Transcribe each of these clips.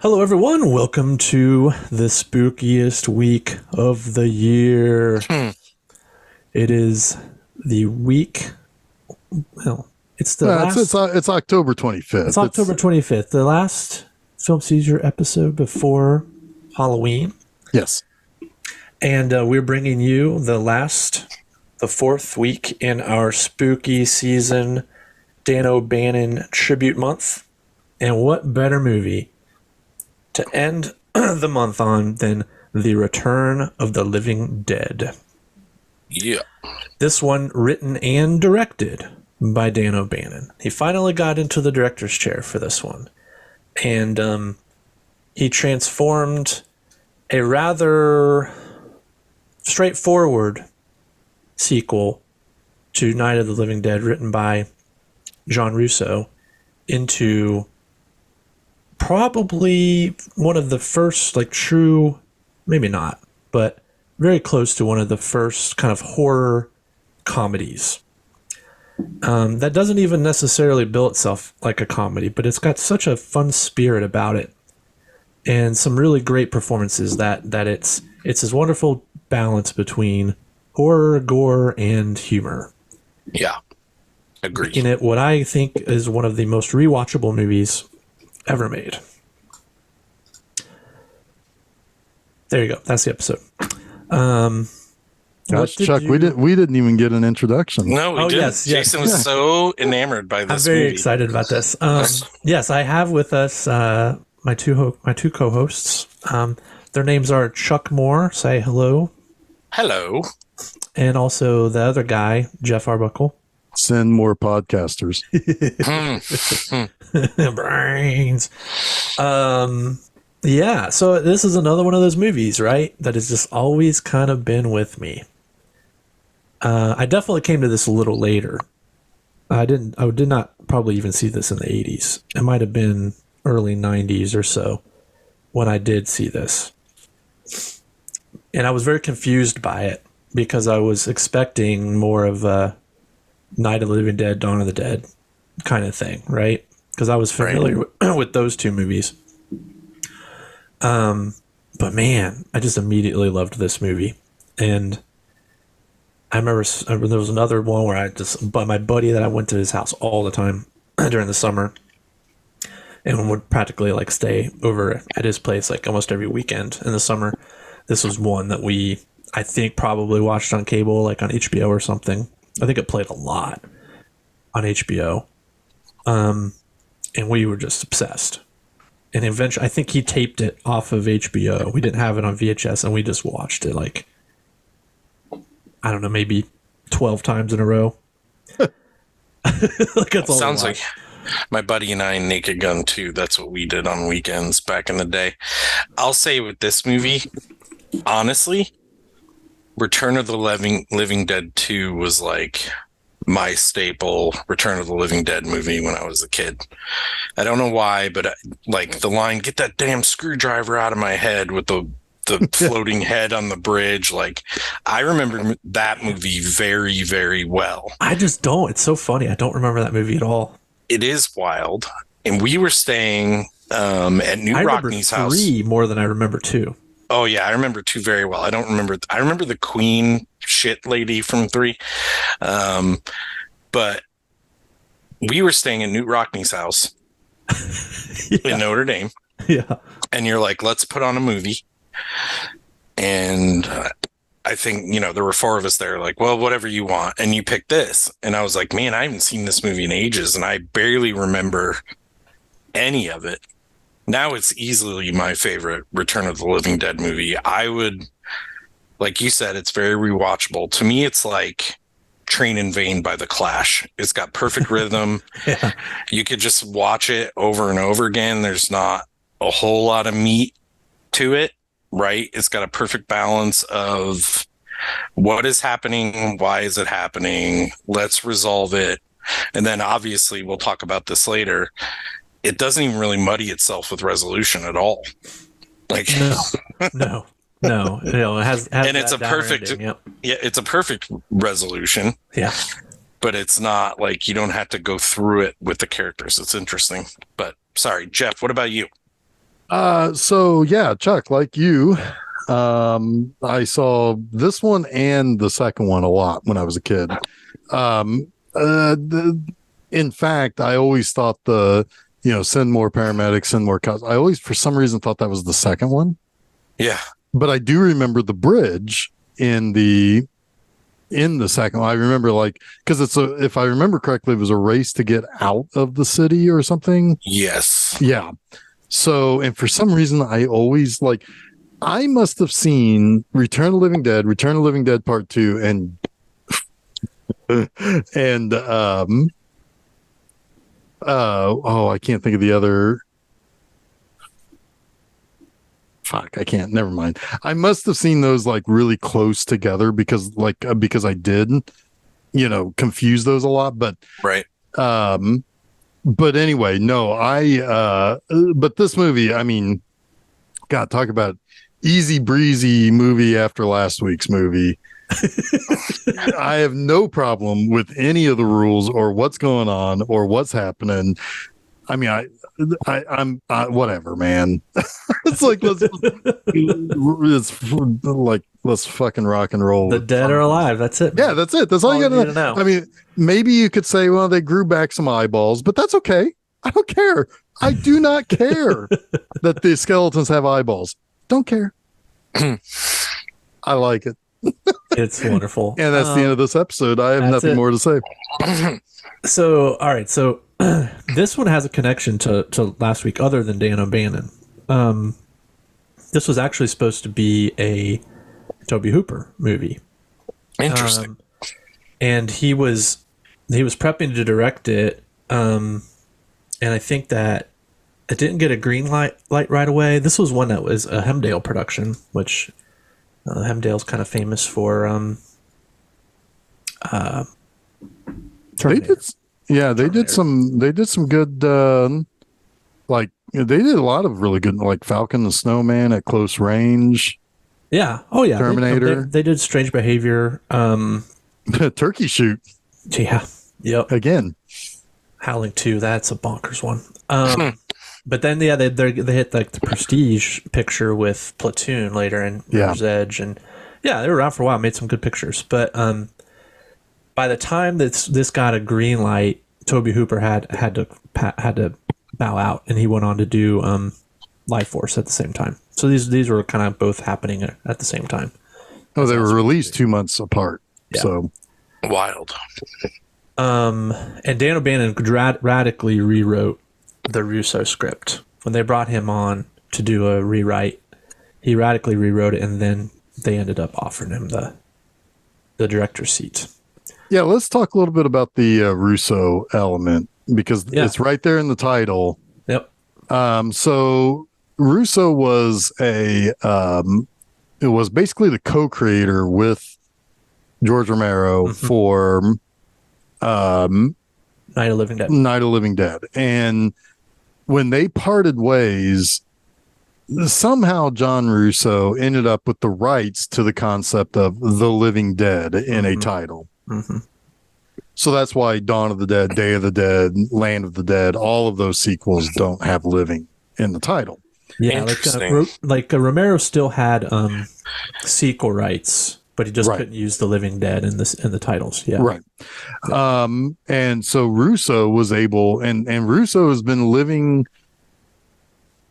Hello, everyone. Welcome to the spookiest week of the year. It is the week. Well, it's the last. It's October 25th. It's October 25th, the last Film Seizure episode before Halloween. Yes. And we're bringing you the fourth week in our spooky season, Dan O'Bannon tribute month. And what better movie to end the month on than The Return of the Living Dead. Yeah. This one written and directed by Dan O'Bannon. He finally got into the director's chair for this one. And he transformed a rather straightforward sequel to Night of the Living Dead written by John Russo into probably one of the first, true, maybe not, but very close to one of the first kind of horror comedies. That doesn't even necessarily bill itself like a comedy, but it's got such a fun spirit about it. And some really great performances that it's this wonderful balance between horror, gore, and humor. Yeah. Agreed. Making it what I think is one of the most rewatchable movies ever made. There you go. That's the episode. Gosh, Chuck, we didn't even get an introduction. No, we didn't. Yes. Jason was so enamored by this I'm very movie. excited about this. Yes, I have with us my two co-hosts. Their names are Chuck Moore. Say hello. Hello. And also the other guy, Jeff Arbuckle. Send more podcasters. Brains. Yeah, so this is another one of those movies, right? That has just always kind of been with me. I definitely came to this a little later. I did not probably even see this in the 80s. It might have been early 90s or so when I did see this. And I was very confused by it because I was expecting more of a Night of the Living Dead, Dawn of the Dead kind of thing, right? Because I was familiar with those two movies. But man, I just immediately loved this movie. And I remember there was another one where my buddy that I went to his house all the time during the summer and would practically stay over at his place almost every weekend in the summer. This was one that I think probably watched on cable, on HBO or something. I think it played a lot on HBO. And we were just obsessed. And eventually, I think he taped it off of HBO. We didn't have it on VHS, and we just watched it I don't know, maybe 12 times in a row. That's Sounds like my buddy and I in Naked Gun 2. That's what we did on weekends back in the day. I'll say with this movie, honestly, Return of the Living Dead 2 was my staple Return of the Living Dead movie when I was a kid. I don't know why, but the line, "Get that damn screwdriver out of my head," with the floating head on the bridge. I remember that movie very, very well. I just don't. It's so funny. I don't remember that movie at all. It is wild. And we were staying at New Rockney's house. I remember 3 more than I remember 2. Oh, yeah. I remember 2 very well. I remember the Queen shit lady from 3. But we were staying at Newt Rockney's house in Notre Dame. Yeah. And you're like, let's put on a movie. And I think, there were 4 of us there, well, whatever you want. And you picked this. And I was like, man, I haven't seen this movie in ages. And I barely remember any of it. Now it's easily my favorite Return of the Living Dead movie. I would, like you said, it's very rewatchable. To me, it's like Train in Vain by The Clash. It's got perfect rhythm. Yeah. You could just watch it over and over again. There's not a whole lot of meat to it, right? It's got a perfect balance of what is happening, why is it happening, let's resolve it. And then obviously, we'll talk about this later, it doesn't even really muddy itself with resolution at all. No. It has and it's a perfect ending, yep. Yeah, it's a perfect resolution. Yeah. But it's not you don't have to go through it with the characters. It's interesting. But sorry, Jeff, what about you? So yeah, Chuck, like you, I saw this one and the second one a lot when I was a kid. In fact, I always thought send more paramedics, send more cops. I always, for some reason, thought that was the second one. Yeah. But I do remember the bridge in the second one. I remember because if I remember correctly, it was a race to get out of the city or something. Yes. Yeah. So, and for some reason, I always I must have seen Return of the Living Dead Part 2, and I can't think of the other. Fuck, I can't. Never mind. I must have seen those really close together because I did, confuse those a lot. Right. But anyway, no, but this movie, I mean, God, talk about easy breezy movie after last week's movie. I have no problem with any of the rules or what's going on or what's happening. I mean, I'm whatever, man. It's let's fucking rock and roll. The dead are alive. That's it. Yeah, that's it. That's all you gotta need to know. I mean, maybe you could say, well, they grew back some eyeballs, but that's okay. I don't care. I do not care that the skeletons have eyeballs. Don't care. I like it. It's wonderful. And that's the end of this episode. I have nothing more to say. So, all right. So this one has a connection to last week other than Dan O'Bannon. This was actually supposed to be a Toby Hooper movie. Interesting. And he was prepping to direct it. And I think that it didn't get a green light right away. This was one that was a Hemdale production, which Hemdale's kind of famous for. They did some good. They did a lot of really good, like Falcon the Snowman at Close Range. Yeah. Oh yeah. Terminator. They did Strange Behavior. Turkey Shoot. Yeah. Yep. Again. Howling 2. That's a bonkers one. But then, yeah, they hit the Prestige picture with Platoon later and River's Edge, and yeah, they were around for a while, made some good pictures. But by the time this got a green light, Toby Hooper had to bow out, and he went on to do Life Force at the same time. So these were kind of both happening at the same time. Oh, they were released 2 months apart. Yeah. So wild. And Dan O'Bannon radically rewrote the Russo script. When they brought him on to do a rewrite, he radically rewrote it, and then they ended up offering him the director's seat. Yeah, let's talk a little bit about the Russo element, because it's right there in the title. Yep. So Russo was it was basically the co-creator with George Romero for Night of Living Dead. Night of Living Dead. And when they parted ways, somehow John Russo ended up with the rights to the concept of The Living Dead in a title. So that's why Dawn of the Dead, Day of the Dead, Land of the Dead, all of those sequels don't have living in the title. Yeah, Romero still had sequel rights, but he just couldn't use The Living Dead in the titles. Yeah, right. And so Russo was able, and Russo has been living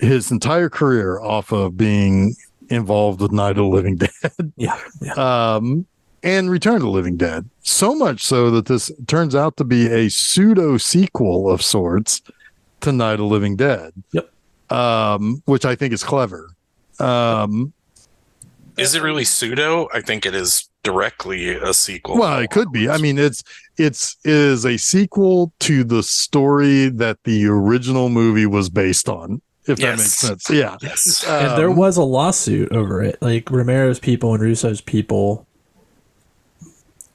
his entire career off of being involved with Night of the Living Dead. Yeah. And Return of the Living Dead. So much so that this turns out to be a pseudo sequel of sorts to Night of the Living Dead. Yep. Which I think is clever. Is it really pseudo? I think it is directly a sequel. Well, it could be. I mean, it is a sequel to the story that the original movie was based on, if that makes sense. Yeah. Yes. And there was a lawsuit over it. Like Romero's people and Russo's people.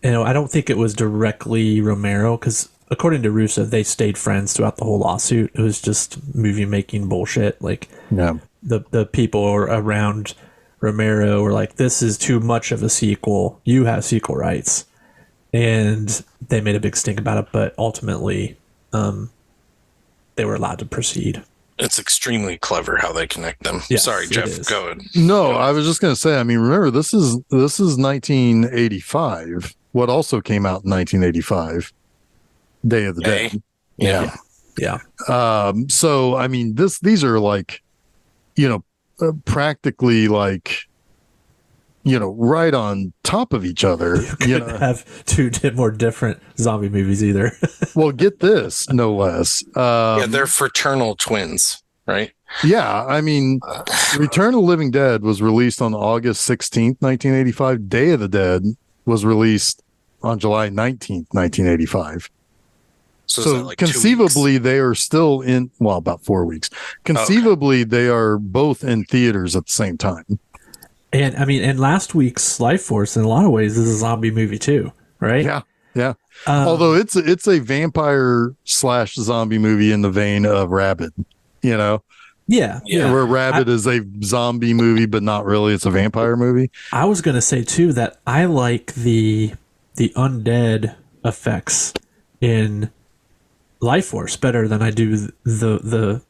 I don't think it was directly Romero, because according to Russo, they stayed friends throughout the whole lawsuit. It was just movie making bullshit. Like the people around Romero were like, "This is too much of a sequel. You have sequel rights," and they made a big stink about it. But ultimately, they were allowed to proceed. It's extremely clever how they connect them. Yes, Sorry, it Jeff. is. Go ahead. No, Go I ahead. was just going to say, I mean, remember, this is 1985. What also came out in 1985? Day of the A. Dead. Yeah. Yeah. Yeah. So I mean, these are like, practically like, right on top of each other. You couldn't have two more different zombie movies either. Well, get this, no less. Yeah, they're fraternal twins, right? Yeah, I mean, Return of the Living Dead was released on August 16th, 1985. Day of the Dead was released on July 19th, 1985. So is that So like 2 weeks? conceivably, they are still in, well, about 4 weeks. Conceivably, they are both in theaters at the same time. And I mean, and last week's Life Force, in a lot of ways, is a zombie movie too, right? Yeah, yeah. Although it's a vampire / zombie movie in the vein of Rabid, you know, yeah, where Rabid is a zombie movie, but not really. It's a vampire movie. I was gonna say too that I like the undead effects in Life Force better than I do the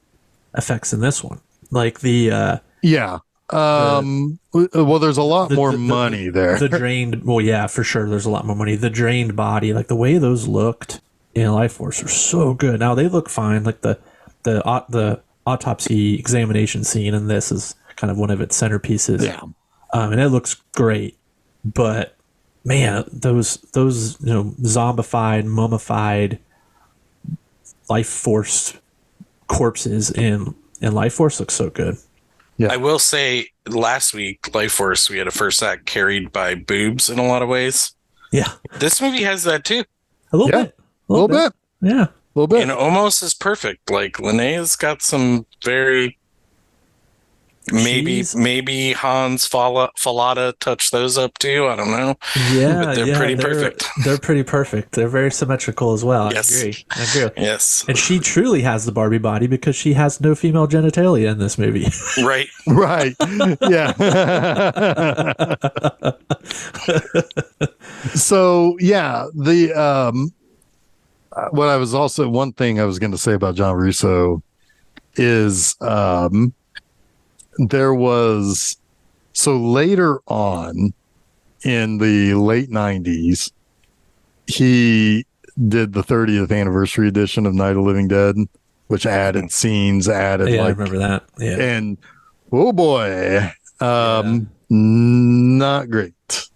effects in this one. Like Yeah. Well, there's a lot more money there. The drained, well, yeah, for sure. There's a lot more money. The drained body, like the way those looked in Life Force, are so good. Now they look fine. Like the autopsy examination scene in this is kind of one of its centerpieces. Yeah. And it looks great. But man, those zombified, mummified Life Force corpses in Life Force look so good. Yeah. I will say last week, Life Force, we had a first act carried by boobs in a lot of ways. Yeah, This movie has that too. a little bit, a little bit. Yeah, A little bit. And almost as perfect. Like Linnea's got some very maybe Hans Fallada touched those up too. I don't know. Yeah, But they're pretty perfect. They're pretty perfect. They're very symmetrical as well. Yes. I agree. Yes. And she truly has the Barbie body because she has no female genitalia in this movie. Right. Right. Yeah. So yeah, what I was also, one thing I was going to say about John Russo is there was, so later on in the late 90s, he did the 30th anniversary edition of Night of the Living Dead, which added scenes, yeah, I remember that. Yeah. and oh boy, not great.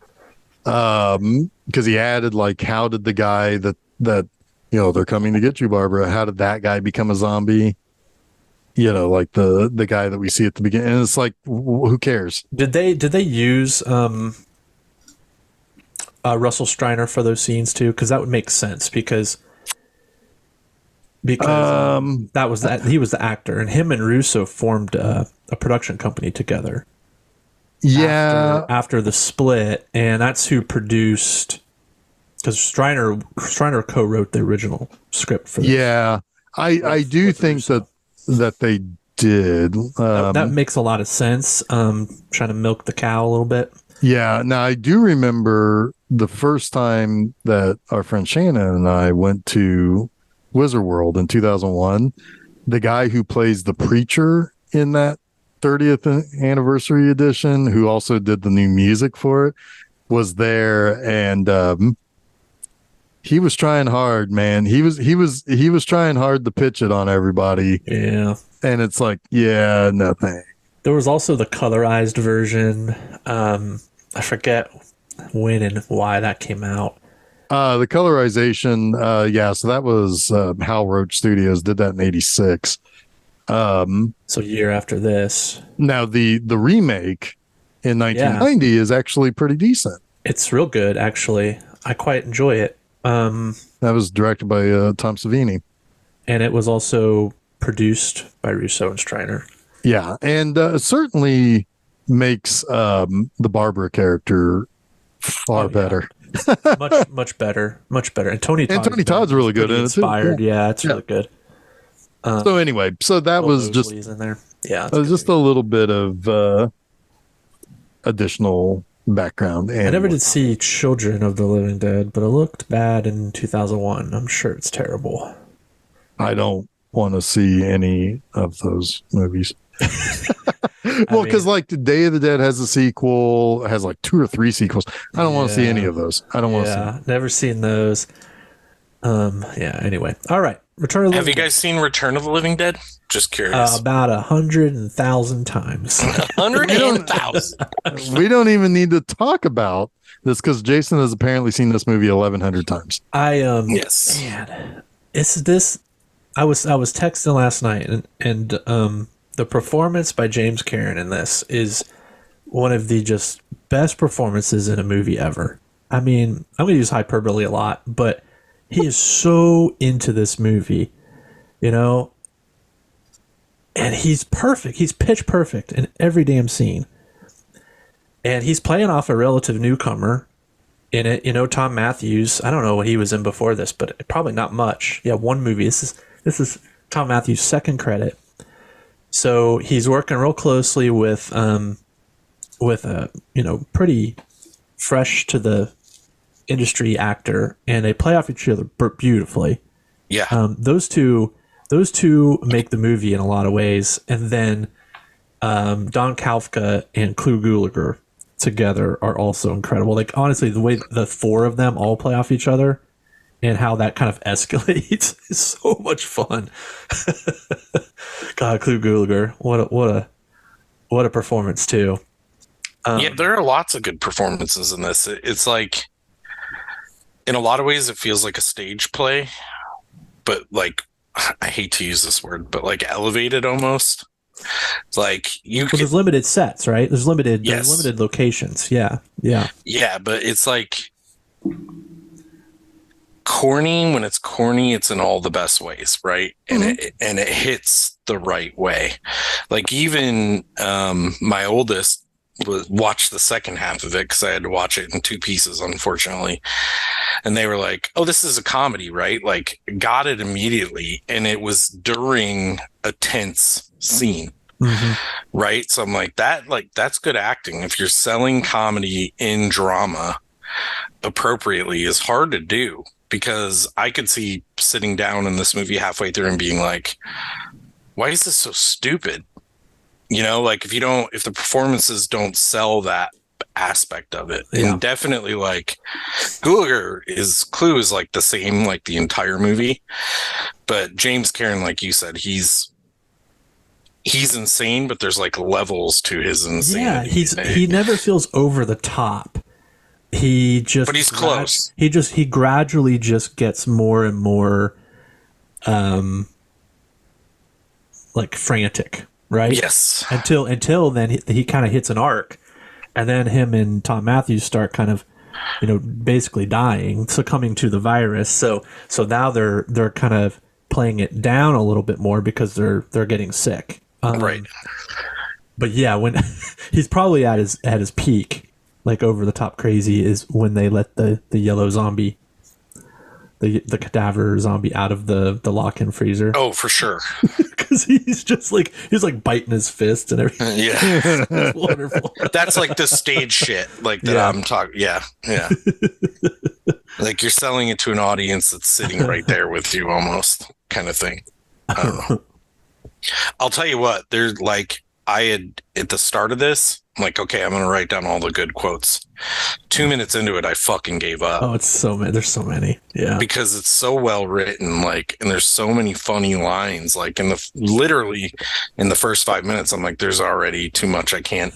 Because he added, like, how did the guy that they're coming to get you, Barbara, how did that guy become a zombie? Like the guy that we see at the beginning. And it's like, who cares? Did they use Russell Streiner for those scenes too? Because that would make sense because that was that he was the actor, and him and Russo formed a production company together. Yeah. After the split, and that's who produced. Because Streiner co-wrote the original script for this. Yeah, I do think that they did. That makes a lot of sense. Trying to milk the cow a little bit. Yeah. Now I do remember the first time that our friend Shannon and I went to Wizard World in 2001. The guy who plays the preacher in that 30th anniversary edition, who also did the new music for it, was there, and he was trying hard, man. He was trying hard to pitch it on everybody. Yeah. And it's like, yeah, nothing. There was also the colorized version. I forget when and why that came out. The colorization, so that was Hal Roach Studios did that in '86. So a year after this. Now the remake in 1990 is actually pretty decent. It's real good, actually. I quite enjoy it. That was directed by Tom Savini. And it was also produced by Russo and Streiner. Yeah, and certainly makes the Barbara character far better. much better. And Tony Todd's really good in it too. Inspired. Yeah, it's really good. So anyway, so that was just in there. Yeah, just a little bit of additional background. And I never did see Children of the Living Dead, but it looked bad in 2001. I'm sure it's terrible. I don't want to see any of those movies. Well, because mean, like the Day of the Dead has a sequel, it has like 2 or 3 sequels. I don't want to see any yeah, of those. I don't want to see them. yeah, never seen those. Yeah. Anyway, all right. Return of the Have you Living Dead. guys seen Return of the Living Dead? Just curious. About 100,000 times. 100,000. We don't even need to talk about this because Jason has apparently seen this movie 1,100 times. Yes. Man, it's this. I was texting last night, and the performance by James Caan in this is one of the just best performances in a movie ever. I mean, I'm going to use hyperbole a lot, but he is so into this movie, you know, and he's perfect. He's pitch perfect in every damn scene. And he's playing off a relative newcomer in it. You know, Tom Matthews. I don't know what he was in before this, but probably not much. Yeah, one movie. This is Tom Matthews' second credit. So he's working real closely with a pretty fresh to the industry actor, and they play off each other beautifully. Yeah. Those two make the movie in a lot of ways, and then Don Kalfka and Clu Gulager together are also incredible. Like honestly, the way the four of them all play off each other and how that kind of escalates is so much fun. God, Clu Gulager, what a performance too. Yeah, there are lots of good performances in this. It's like, in a lot of ways, it feels like a stage play, but like, I hate to use this word, but like elevated almost. It's like There's limited sets, right? There's limited locations. Yeah. Yeah, but it's like corny. When it's corny, it's in all the best ways, right? And it hits the right way. Like even my oldest watched the second half of it because I had to watch it in 2 pieces, unfortunately. And they were like, "Oh, this is a comedy, right?" Like, got it immediately, and it was during a tense scene. Mm-hmm. Right? So I'm like, that's good acting. If you're selling comedy in drama appropriately is hard to do, because I could see sitting down in this movie halfway through and being like, why is this so stupid? You know, like if the performances don't sell that aspect of it. Yeah. And definitely like Clue is like the same, like the entire movie. But James Caan, like you said, he's insane, but there's like levels to his insanity. Yeah, he never feels over the top. But he's close. He gradually just gets more and more like frantic, right? Yes. Until then he kind of hits an arc, and then him and Tom Matthews start kind of, basically dying, succumbing to the virus. So now they're kind of playing it down a little bit more because they're getting sick. Right. But yeah, when he's probably at his peak, like over the top crazy, is when they let the yellow zombie, the cadaver zombie out of the lock-in freezer. Oh, for sure. Because he's like biting his fist and everything. Yeah. It's wonderful. That's like the stage shit, like that. Yeah. I'm talking. Yeah. Like you're selling it to an audience that's sitting right there with you, almost, kind of thing. I don't know. I'll tell you what. There's like, I had at the start of this, I'm like, okay, I'm gonna write down all the good quotes. 2 minutes into it, I fucking gave up. Oh, it's so many. There's so many. Yeah. Because it's so well written, like, and there's so many funny lines. Like literally in the first 5 minutes, I'm like, there's already too much. I can't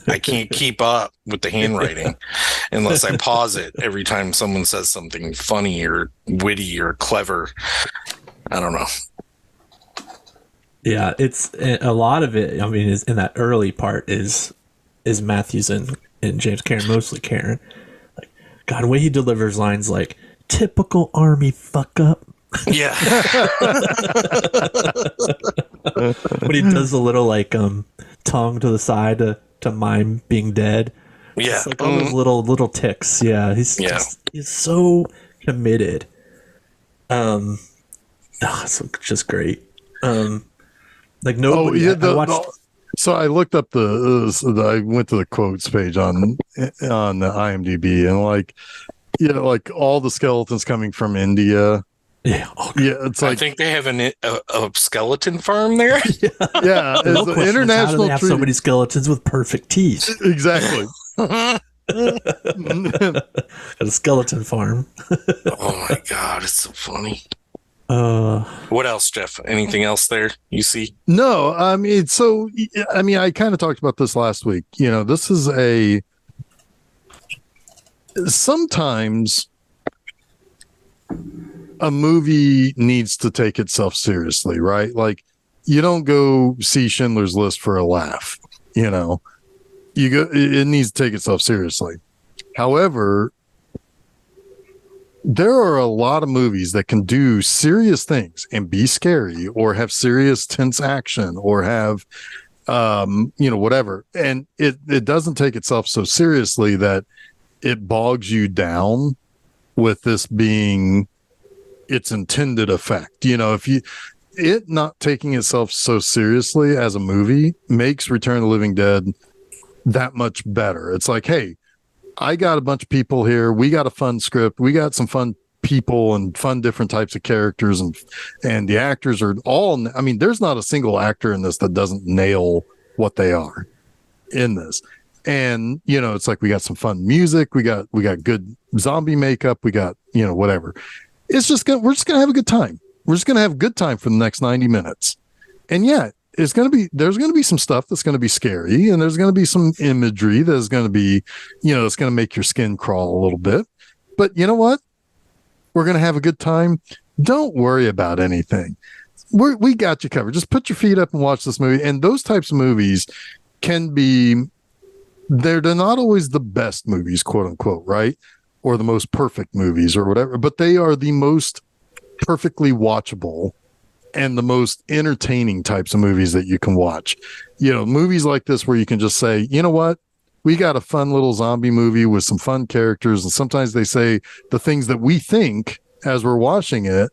keep up with the handwriting unless I pause it every time someone says something funny or witty or clever. I don't know. Yeah, it's a lot of it. I mean, is in that early part is Matthews and James Caan, mostly Caan. Like, God, the way he delivers lines like "typical army fuck up." Yeah. When he does a little like tongue to the side to mime being dead. Yeah. It's like all those little ticks. Yeah, he's so committed. It's just great. Like nobody. I watched. So I looked up I went to the quotes page on the IMDb, and like all the skeletons coming from India, Yeah. Oh, Yeah, it's I like, think they have a skeleton farm there. yeah, the real it's an question is, how do they international have so treaty. many skeletons with perfect teeth? Exactly. At a skeleton farm. Oh my god, it's so funny. Uh, What else, Jeff? Anything else there you see? No, I mean, so I mean, I kind of talked about this last week. This is sometimes a movie needs to take itself seriously, right? Like, you don't go see Schindler's List for a laugh. You go. It needs to take itself seriously. However, there are a lot of movies that can do serious things and be scary, or have serious tense action, or have whatever, and it doesn't take itself so seriously that it bogs you down with this being its intended effect. If it not taking itself so seriously as a movie makes Return of the Living Dead that much better. It's like, hey, I got a bunch of people here. We got a fun script. We got some fun people and fun different types of characters, and the actors are all. I mean, there's not a single actor in this that doesn't nail what they are in this. And it's like, we got some fun music. We got good zombie makeup. We got whatever. We're just gonna have a good time. We're just gonna have a good time for the next 90 minutes. And yeah, there's gonna be some stuff that's gonna be scary, and there's gonna be some imagery that's gonna be, it's gonna make your skin crawl a little bit. But you know what? We're gonna have a good time. Don't worry about anything. We got you covered. Just put your feet up and watch this movie. And those types of movies can be, they're not always the best movies, quote unquote, right? Or the most perfect movies or whatever, but they are the most perfectly watchable and the most entertaining types of movies that you can watch. Movies like this where you can just say, you know what? We got a fun little zombie movie with some fun characters. And sometimes they say the things that we think as we're watching it,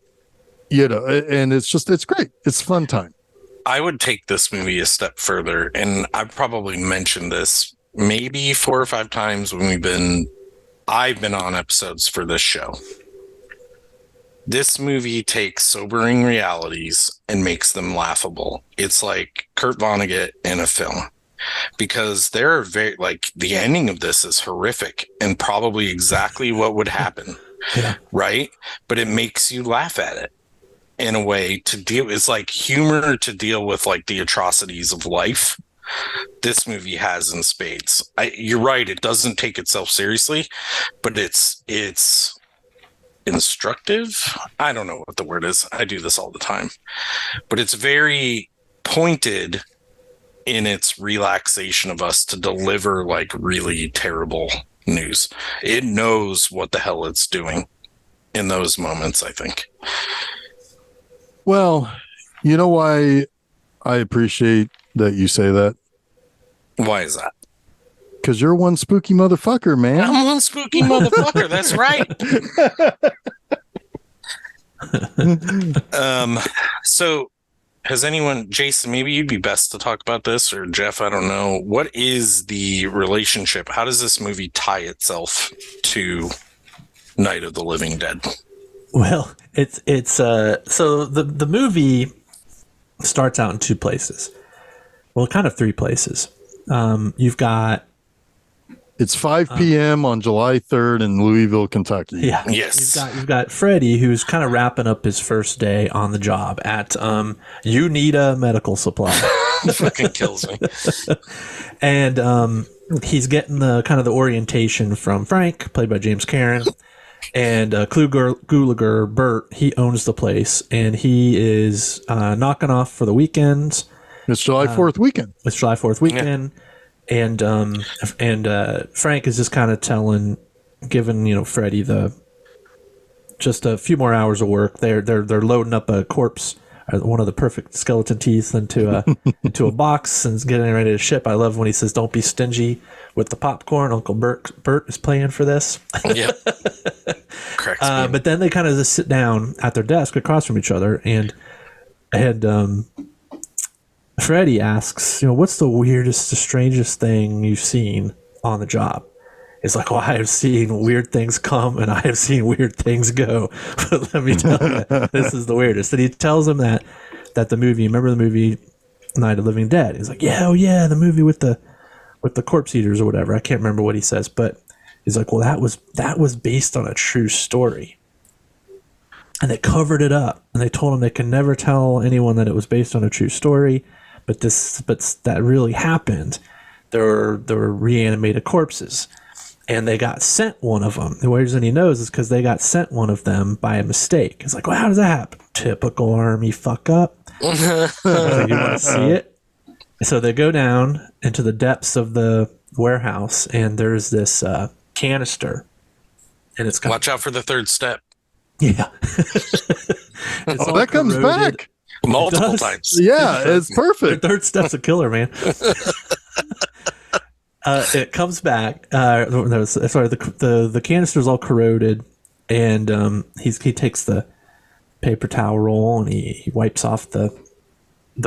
and it's great. It's fun time. I would take this movie a step further, and I've probably mentioned this maybe 4 or 5 times when I've been on episodes for this show. This movie takes sobering realities and makes them laughable. It's like Kurt Vonnegut in a film, because they're the ending of this is horrific and probably exactly what would happen. yeah. Right? But it makes you laugh at it in a way to deal. It's like humor to deal with like the atrocities of life. This movie has in spades. You're right. It doesn't take itself seriously, but it's instructive. I don't know what the word is. I do this all the time, but it's very pointed in its relaxation of us to deliver like really terrible news. It knows what the hell it's doing in those moments, I think. Well, you know why I appreciate that you say that? Why is that? Because you're one spooky motherfucker, man. I'm one spooky motherfucker. That's right. So has anyone, Jason, maybe you'd be best to talk about this, or Jeff, I don't know. What is the relationship? How does this movie tie itself to Night of the Living Dead? Well, it's so the movie starts out in 2 places. Well, kind of 3 places. You've got, it's 5 p.m. on July 3rd in Louisville, Kentucky. yeah, Yes. you've got Freddie, who's kind of wrapping up his first day on the job at You Need a Medical Supply. Fucking kills me. And he's getting the kind of the orientation from Frank, played by James Karen, and Gulager Bert. He owns the place, and he is knocking off for the weekends. It's July 4th weekend. It's July 4th weekend, and Frank is just kind of giving Freddie just a few more hours of work. They're loading up a corpse, one of the perfect skeleton teeth, into a box and getting ready to ship. I love when he says, "Don't be stingy with the popcorn." Uncle Bert is playing for this. Yeah. Correct. But then they kind of just sit down at their desk across from each other, and Freddie asks, "What's the weirdest, the strangest thing you've seen on the job?" He's like, well, I have seen weird things come and I have seen weird things go. But let me tell you, this is the weirdest. And he tells him that the movie, remember the movie Night of the Living Dead? He's like, yeah, oh yeah, the movie with the corpse eaters or whatever. I can't remember what he says, but he's like, well, that was based on a true story. And they covered it up, and they told him they could never tell anyone that it was based on a true story, but that really happened. There were reanimated corpses, and they got sent one of them. The reason he knows is because they got sent one of them by a mistake. It's like, well, how does that happen? Typical Army fuck up. So you want to see it? So they go down into the depths of the warehouse, and there's this canister, and it's Watch out for the third step. Yeah. That comes back Multiple times. Yeah, it's perfect. The third step's a killer, man. It comes back. The canister's all corroded, and he takes the paper towel roll and he wipes off the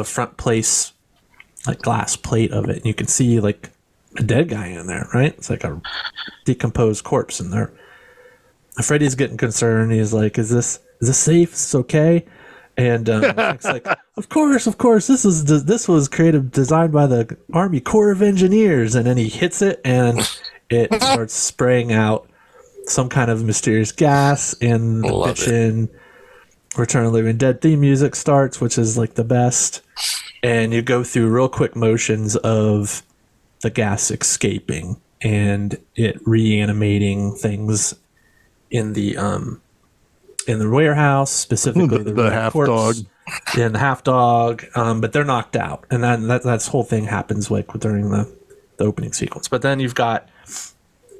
front place, like glass plate of it, and you can see like a dead guy in there, right? It's like a decomposed corpse in there. Freddy's getting concerned. He's like, "Is this safe? Is this okay?" And it's like, "Of course. This was designed by the Army Corps of Engineers." And then he hits it, and it starts spraying out some kind of mysterious gas. And the bitchin' Return of the Living Dead theme music starts, which is like the best. And you go through real quick motions of the gas escaping and it reanimating things in the warehouse, specifically the half dog. And the half dog, but they're knocked out, and then that whole thing happens like during the opening sequence. But then you've got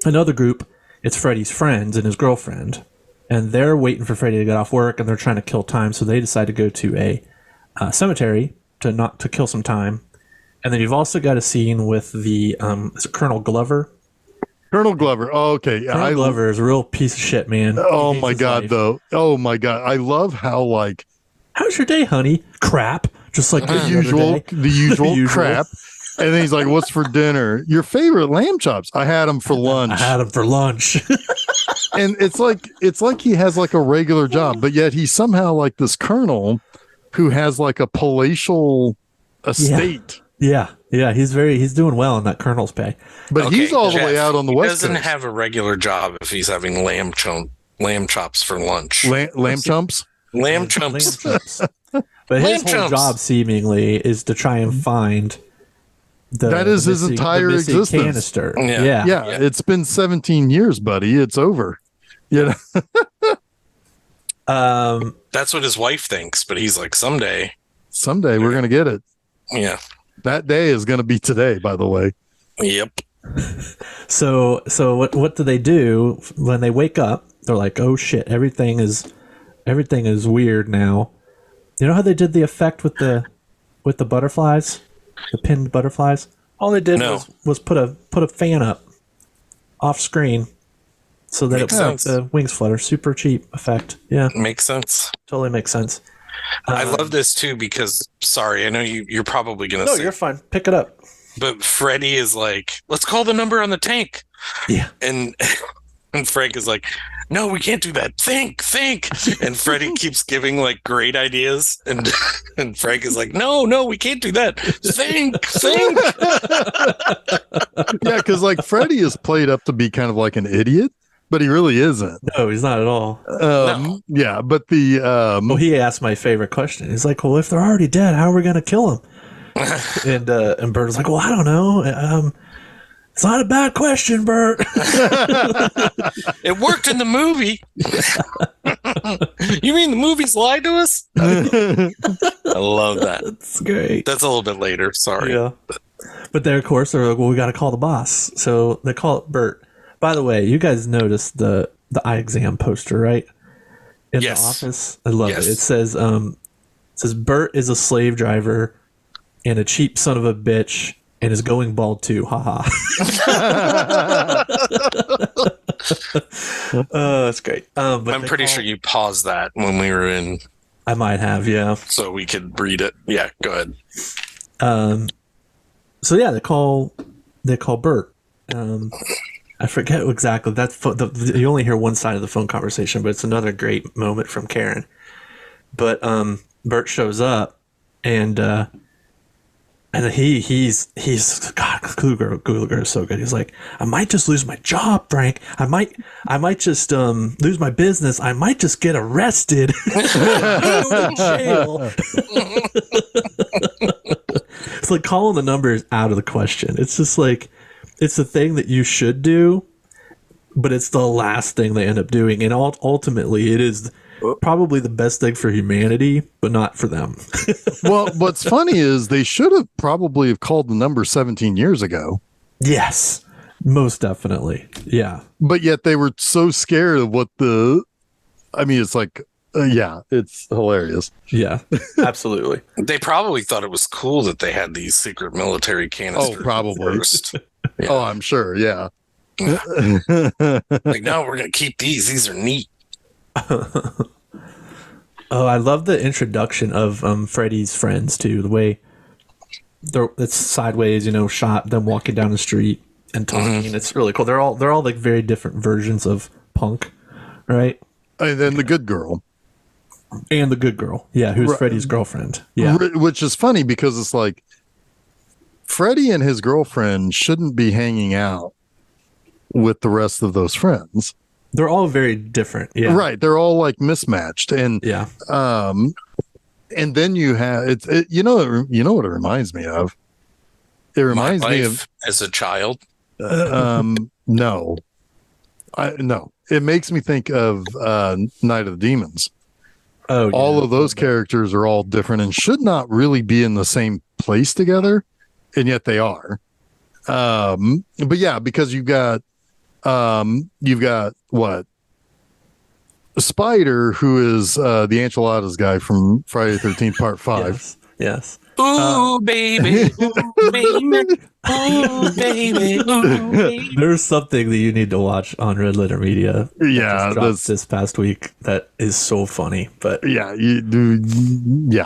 another group. It's Freddy's friends and his girlfriend, and they're waiting for Freddy to get off work, and they're trying to kill time. So they decide to go to a cemetery to kill some time. And then you've also got a scene with the is it Colonel Glover. Colonel Glover. Oh, okay. Colonel Glover is a real piece of shit, man. Oh my God, though. Oh my God. I love how like, how's your day, honey? Crap. Just like the usual crap. And then he's like, what's for dinner? Your favorite lamb chops. I had them for lunch. And it's like he has like a regular job, but yet he's somehow like this colonel who has like a palatial estate. Yeah, he's doing well in that colonel's pay. But he's all the way out on the west coast. He doesn't have a regular job if he's having lamb chops for lunch. Lamb chumps? Lamb chumps. But his whole job seemingly is to try and find his entire existence. Canister. Yeah. It's been 17 years, buddy. It's over. You know? That's what his wife thinks, but he's like, someday we're gonna get it. Yeah. That day is going to be today, by the way. Yep. So what do they do when they wake up? They're like, oh shit, everything is weird now. You know how they did the effect with the butterflies, the pinned butterflies? All they did was put a fan up off screen so that it makes the wings flutter. Super cheap effect. Yeah, makes sense. Totally makes sense. I love this too because, sorry, I know you're probably going to say. No, you're fine. Pick it up. But Freddy is like, let's call the number on the tank. Yeah. And Frank is like, no, we can't do that. Think. And Freddy keeps giving like great ideas. And Frank is like, no, we can't do that. Think. Yeah, because like Freddy is played up to be kind of like an idiot. But he really isn't. No, he's not at all. No. Yeah, but well, he asked my favorite question. He's like, well, if they're already dead, how are we going to kill them? And Bert was like, well, I don't know. It's not a bad question, Bert. It worked in the movie. You mean the movies lied to us? I love that. That's great. That's a little bit later. Sorry. Yeah. But they, of course, are like, well, we got to call the boss. So they call it Bert. By the way, you guys noticed the eye exam poster, right? In the office. I love it. It says Bert is a slave driver and a cheap son of a bitch and is going bald too. Haha. That's great. But I'm pretty sure you paused that when we were in. I might have, yeah. So we could read it. Yeah, go ahead. So yeah, they call Bert. I forget exactly. You only hear one side of the phone conversation, but it's another great moment from Karen. But Bert shows up, and he's God, Kluger is so good. He's like, I might just lose my job, Frank. I might just lose my business. I might just get arrested. Go to jail. It's like calling the numbers out of the question. It's just like, it's the thing that you should do, but it's the last thing they end up doing. And ultimately, it is probably the best thing for humanity, but not for them. Well, what's funny is they should have probably have called the number 17 years ago. Yes, most definitely. Yeah. But yet they were so scared of it's like, it's hilarious. Yeah, absolutely. They probably thought it was cool that they had these secret military canisters. Oh, probably. First. Yeah. Oh, I'm sure. Yeah. Like, no, we're going to keep these. These are neat. Oh, I love the introduction of Freddy's friends too. The way it's sideways, shot them walking down the street and talking. Mm-hmm. It's really cool. They're all like very different versions of punk, right? And then the good girl. And the good girl, yeah, who's Freddy's girlfriend. Yeah, which is funny because it's like Freddy and his girlfriend shouldn't be hanging out with the rest of those friends. They're all very different. Yeah. Right. They're all like mismatched. And yeah. And then you have you know what it reminds me of? It reminds me of as a child. No. It makes me think of Night of the Demons. Oh, yeah. All of those characters are all different and should not really be in the same place together, and yet they are. But yeah, because you've got what? Spider, who is the enchiladas guy from Friday the 13th Part 5. Yes. Ooh, baby. Ooh, baby. Ooh, baby. Ooh, baby. There's something that you need to watch on Red Letter Media. Yeah. This past week that is so funny. But yeah, you do. Yeah.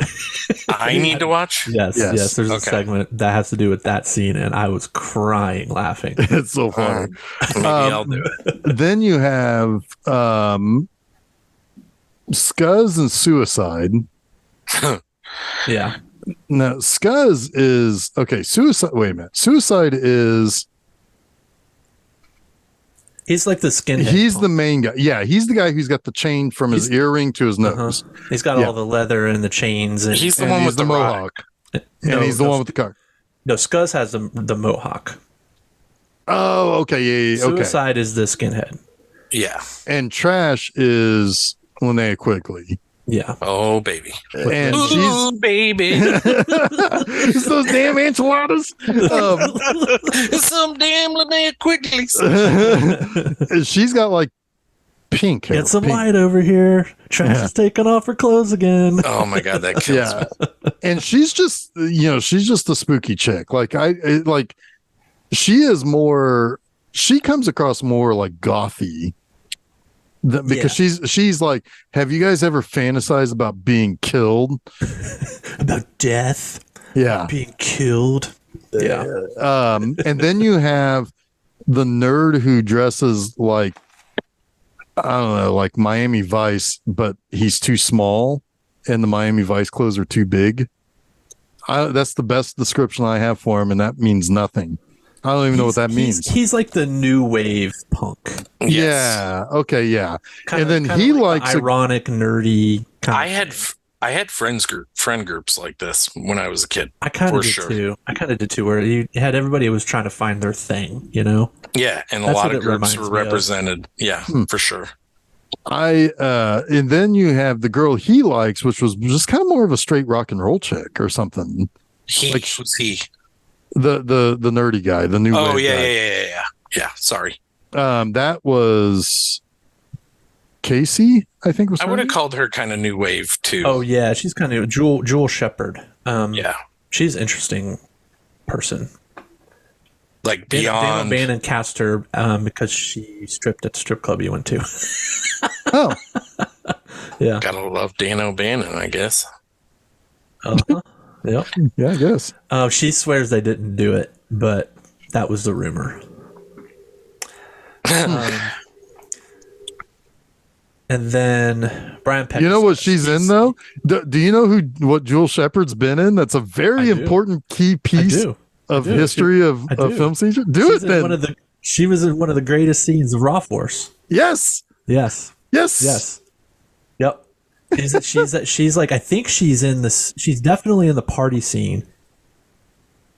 I need to watch? Yes. There's a segment that has to do with that scene, and I was crying laughing. It's so funny. Maybe I'll do it. Then you have Scuzz and Suicide. Yeah. Now, Scuzz is okay. Suicide. Wait a minute. Suicide is. He's like the skinhead. He's the main guy. Yeah, he's the guy who's got the chain from his earring to his nose. He's got all the leather and the chains. And he's the one with the mohawk. And he's the one with the car. No, Scuzz has the mohawk. Oh, okay. Yeah. Suicide is the skinhead. Yeah. And Trash is Linnea Quigley. Yeah. Oh, baby. And she's baby. It's those damn enchiladas. Some damn Linnea Quigley. She's got like pink hair. Get some light over here. Trash is taking off her clothes again. Oh my God, that kills me. And she's just, she's just a spooky chick. She comes across more like gothy. Because she's like, have you guys ever fantasized about being killed? About death? Yeah. Being killed? Yeah. And then you have the nerd who dresses like, I don't know, like Miami Vice, but he's too small and the Miami Vice clothes are too big. That's the best description I have for him, and that means nothing. I don't even know what that means. He's like the new wave punk. Yes. Yeah. Okay. Yeah. Kind and then he like likes ironic, nerdy. I had friend groups like this when I was a kid. I kind of did too. Where you had everybody was trying to find their thing. Yeah, and a lot of groups were represented. Yeah, for sure. And then you have the girl he likes, which was just kind of more of a straight rock and roll chick or something. Who's he? The nerdy guy, the new. Oh yeah. Sorry. That was Casey, I think. I would have called her kind of new wave too. Oh yeah, she's kind of Jewel Shepard. Yeah, she's an interesting person. Like beyond. Dan O'Bannon cast her because she stripped at the strip club you went to. Oh, yeah. Gotta love Dan O'Bannon, I guess. Yep. Yeah, I guess. She swears they didn't do it, but that was the rumor. Um, and then Brian Peck. You know what she's in though? Do you know what Jewel Shepard's been in? That's a very important key piece of history of Film Seizure. She's in she was in one of the greatest scenes of Raw Force. Yes. Yes. Yes. Yes. Yep. She's like, I think she's in this. She's definitely in the party scene.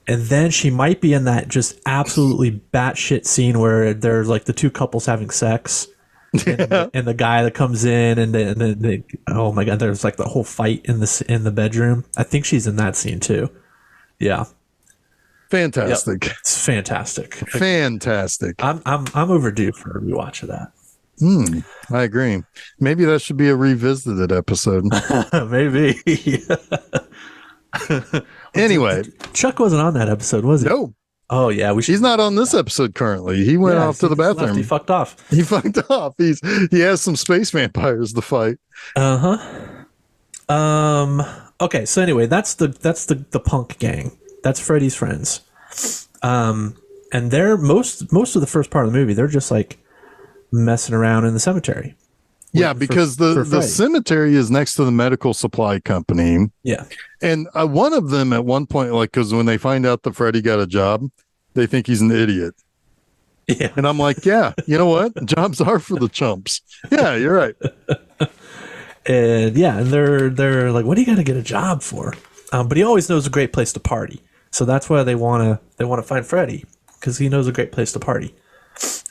And then she might be in that just absolutely batshit scene where there's like the two couples having sex. And the guy that comes in and then oh my god, there's like the whole fight in the bedroom. I think she's in that scene too. Yeah. Fantastic. Yep. It's fantastic. Fantastic. I'm overdue for a rewatch of that. I agree. Maybe that should be a revisited episode. Maybe. Anyway, Chuck wasn't on that episode, was he? No. Oh yeah, he's not on this episode currently. He went off to the bathroom. He fucked off. He fucked off. He has some space vampires to fight. Okay, so anyway, that's the punk gang. That's Freddy's friends. And they're most of the first part of the movie, they're just like messing around in the cemetery. Yeah, because the cemetery is next to the medical supply company. Yeah. And one of them at one point, like, because when they find out that Freddy got a job, they think he's an idiot. Yeah. And I'm like, yeah, you know what? Jobs are for the chumps. Yeah, you're right. And they're like, what do you got to get a job for? But he always knows a great place to party. So that's why they want to find Freddy, because he knows a great place to party.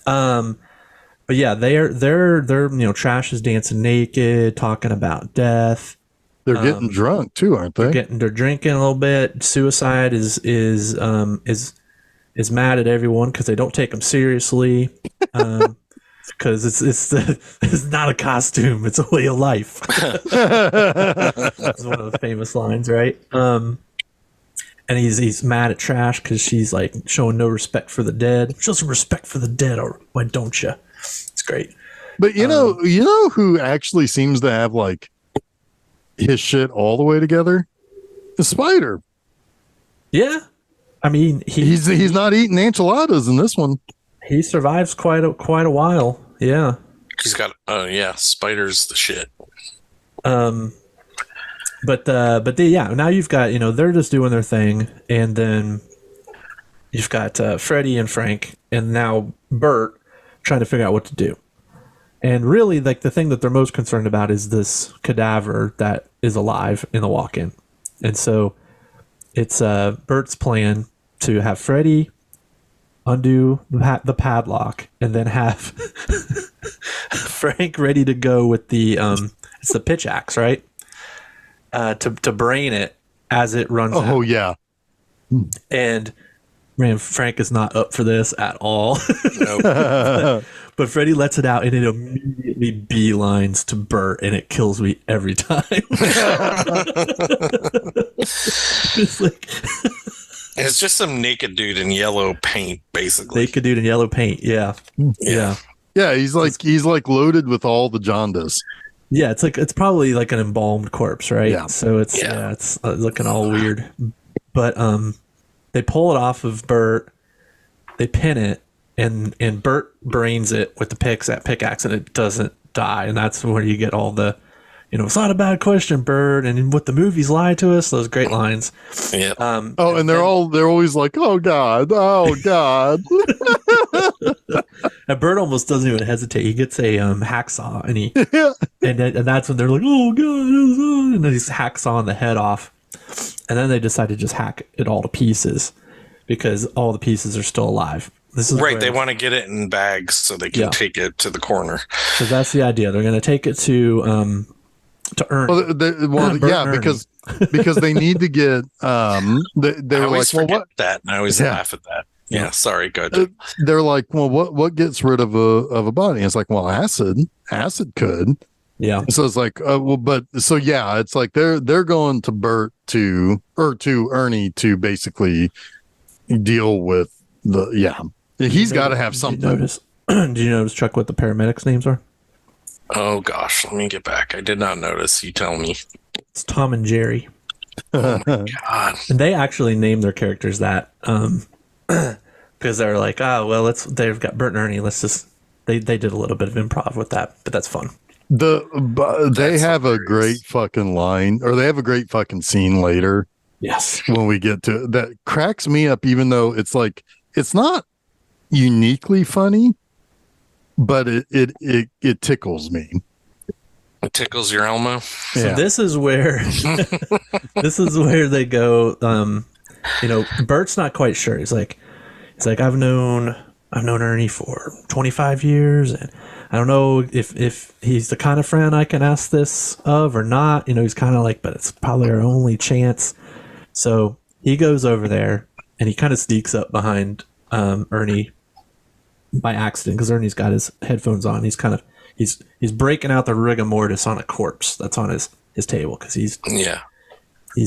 But yeah, they're Trash is dancing naked, talking about death. They're getting drunk too, aren't they? They're drinking a little bit. Suicide is mad at everyone because they don't take him seriously. Because it's not a costume; it's a way of life. That's one of the famous lines, right? And he's mad at Trash because she's like showing no respect for the dead. Show some respect for the dead, or why don't you? It's great. But you know who actually seems to have like his shit all the way together? The Spider. Yeah, I mean he's not eating enchiladas in this one. He survives quite a while. Yeah, he's got Spider's the shit. Now you've got they're just doing their thing, and then you've got Freddy and Frank, and now Bert trying to figure out what to do. And really, like, the thing that they're most concerned about is this cadaver that is alive in the walk-in. And so it's Bert's plan to have Freddy undo the padlock and then have Frank ready to go with the it's the pitch axe, right? To brain it as it runs out. Oh yeah. And man, Frank is not up for this at all. Nope. But Freddy lets it out, and it immediately beelines to Bert, and it kills me every time. It's like it's just some naked dude in yellow paint, basically. Naked dude in yellow paint, yeah. Yeah, he's like loaded with all the jaundice. Yeah, it's probably like an embalmed corpse, right? Yeah. So it's looking all weird. But they pull it off of Bert, they pin it, and Bert brains it with the pickaxe, and it doesn't die. And that's where you get all the, it's not a bad question, Bert, and what the movies lie to us. Those great lines. Yeah. And they're always like, oh God. And Bert almost doesn't even hesitate. He gets a hacksaw, and that's when they're like, oh God, and then he's hacksawing the head off. And then they decide to just hack it all to pieces because all the pieces are still alive. This is right. They want to get it in bags so they can take it to the corner. So that's the idea. They're going to take it to Ernie. Because they need to get. They were like, well, what? That and I always laugh at that. Yeah, sorry. Go ahead. They're like, well, what gets rid of a body? And it's like, well, acid could. Yeah. So it's like, it's like they're going to to Ernie to basically deal with he's got to have something. Did you notice, Chuck, what the paramedics' names are? Oh gosh, let me get back. I did not notice. You tell me. It's Tom and Jerry. Oh my God. And they actually named their characters that because they're like, they've got Bert and Ernie. Let's just they did a little bit of improv with that, but that's fun. They have a hilarious. great fucking line, or they have a great fucking scene later Yes. when we get to that cracks me up, even though it's like it's not uniquely funny, but it tickles me. It tickles your Elmo. So this is where they go. Bert's not quite sure. He's like, I've known Ernie for 25 years, and I don't know if he's the kind of friend I can ask this of or not. He's kind of like, but it's probably our only chance. So he goes over there and he kind of sneaks up behind Ernie by accident, because Ernie's got his headphones on. He's breaking out the rigor mortis on a corpse that's on his table, because he's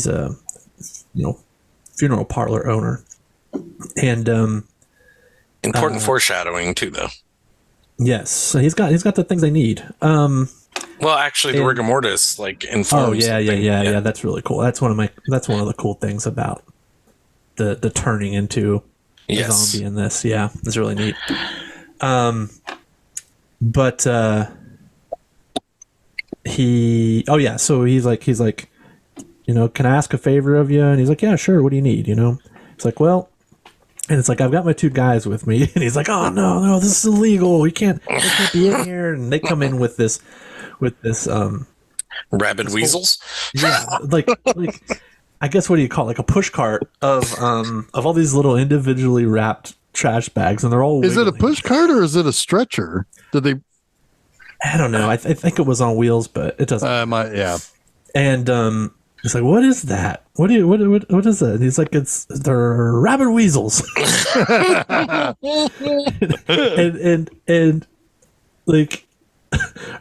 a funeral parlor owner. And important foreshadowing too, though. Yes, so he's got the things they need. Well, actually, the rigor mortis informs. Oh yeah. That's really cool. That's one of the cool things about the turning into a zombie in this. Yeah, it's really neat. But so he's like, can I ask a favor of you? And he's like, yeah, sure. What do you need? It's like, well. And it's like, I've got my two guys with me. And he's like, oh, no, this is illegal. They can't be in here. And they come in with this rabid weasels. Yeah. Like, I guess, what do you call it? Like a push cart of all these little individually wrapped trash bags. And they're all Is it a wiggling. push cart or is it a stretcher? Did they? I don't know. I think it was on wheels, but it doesn't. Yeah. And he's like, what is that? What is that? And he's like, they're rabid weasels. and like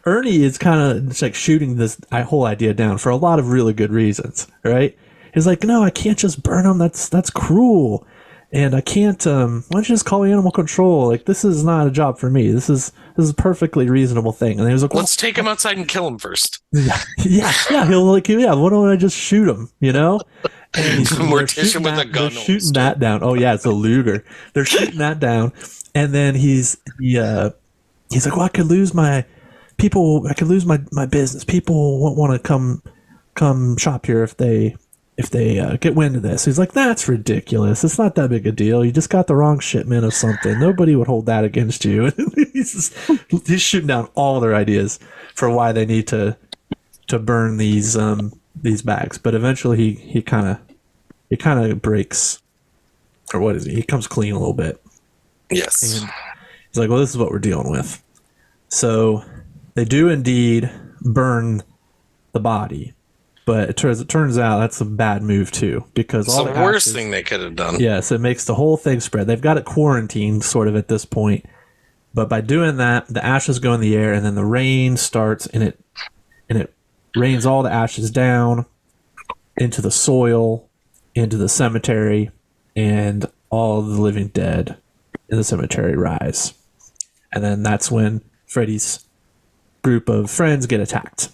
Ernie is kind of like shooting this whole idea down for a lot of really good reasons, right? He's like, no, I can't just burn them. That's cruel. And I can't, why don't you just call animal control? Like, this is not a job for me. This is a perfectly reasonable thing. And he was like, let's take him outside and kill him first. Yeah. He'll why don't I just shoot him? And Mortician with a gun. They're shooting that down. Oh yeah, it's a Luger. They're shooting that down. And then he's like, well, I could lose my people. I could lose my business. People won't want to come shop here if they get wind of this. He's like, that's ridiculous. It's not that big a deal. You just got the wrong shipment of something. Nobody would hold that against you. he's shooting down all their ideas for why they need to burn these bags. But eventually he kind of breaks, or what is he? He comes clean a little bit. Yes. And he's like, well, this is what we're dealing with. So they do indeed burn the body. But it turns out that's a bad move too, because it's the worst thing they could have done. Yes, it makes the whole thing spread. They've got it quarantined sort of at this point, but by doing that, the ashes go in the air, and then the rain starts, and it rains all the ashes down into the soil, into the cemetery, and all the living dead in the cemetery rise. And then that's when Freddy's group of friends get attacked.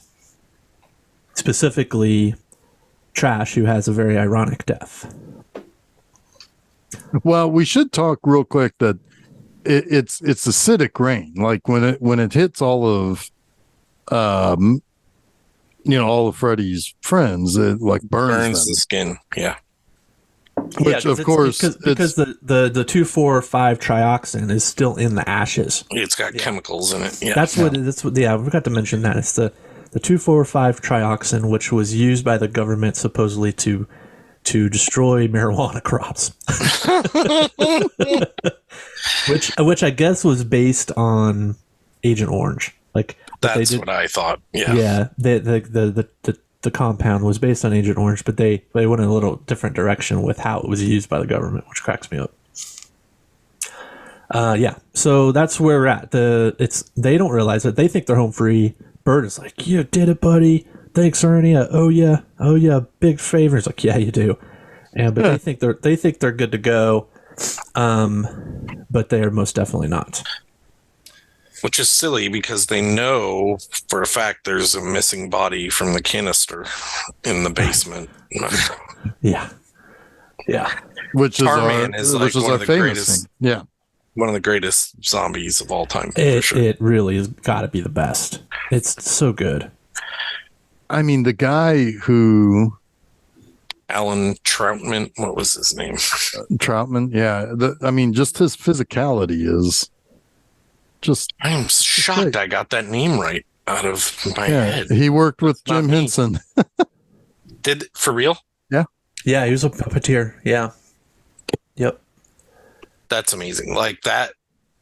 Specifically, Trash, who has a very ironic death. Well, we should talk real quick that it's acidic rain. Like when it hits all of, all of Freddy's friends, it like burns them. The skin. Yeah. Which of course, because the 2,4,5 trioxin is still in the ashes. It's got chemicals in it. Yeah. That's what. Yeah, we forgot to mention that. It's the 2,4,5 trioxin, which was used by the government supposedly to destroy marijuana crops, which I guess was based on Agent Orange. Like that's what I thought. Yeah, yeah. The compound was based on Agent Orange, but they went in a little different direction with how it was used by the government, which cracks me up. Yeah. So that's where we're at. They don't realize it. They think they're home free. Bert is like, you did it, buddy. Thanks, Ernie. Oh yeah, big favor. He's like, yeah, you do. But they think they're good to go, but they are most definitely not. Which is silly because they know for a fact there's a missing body from the canister in the basement. Yeah. Which is Tarman our, is like which is one our of the famous greatest. thing. Yeah. one of the greatest zombies of all time. For sure. It really has got to be the best. It's so good. I mean, the guy who Alan Troutman, what was his name? Troutman, yeah. I mean, just his physicality is just. I'm shocked great. I got that name right out of my Yeah, head. he worked with Not Jim me. Henson. Did for real? Yeah, he was a puppeteer. Yeah. Yep. That's amazing. Like that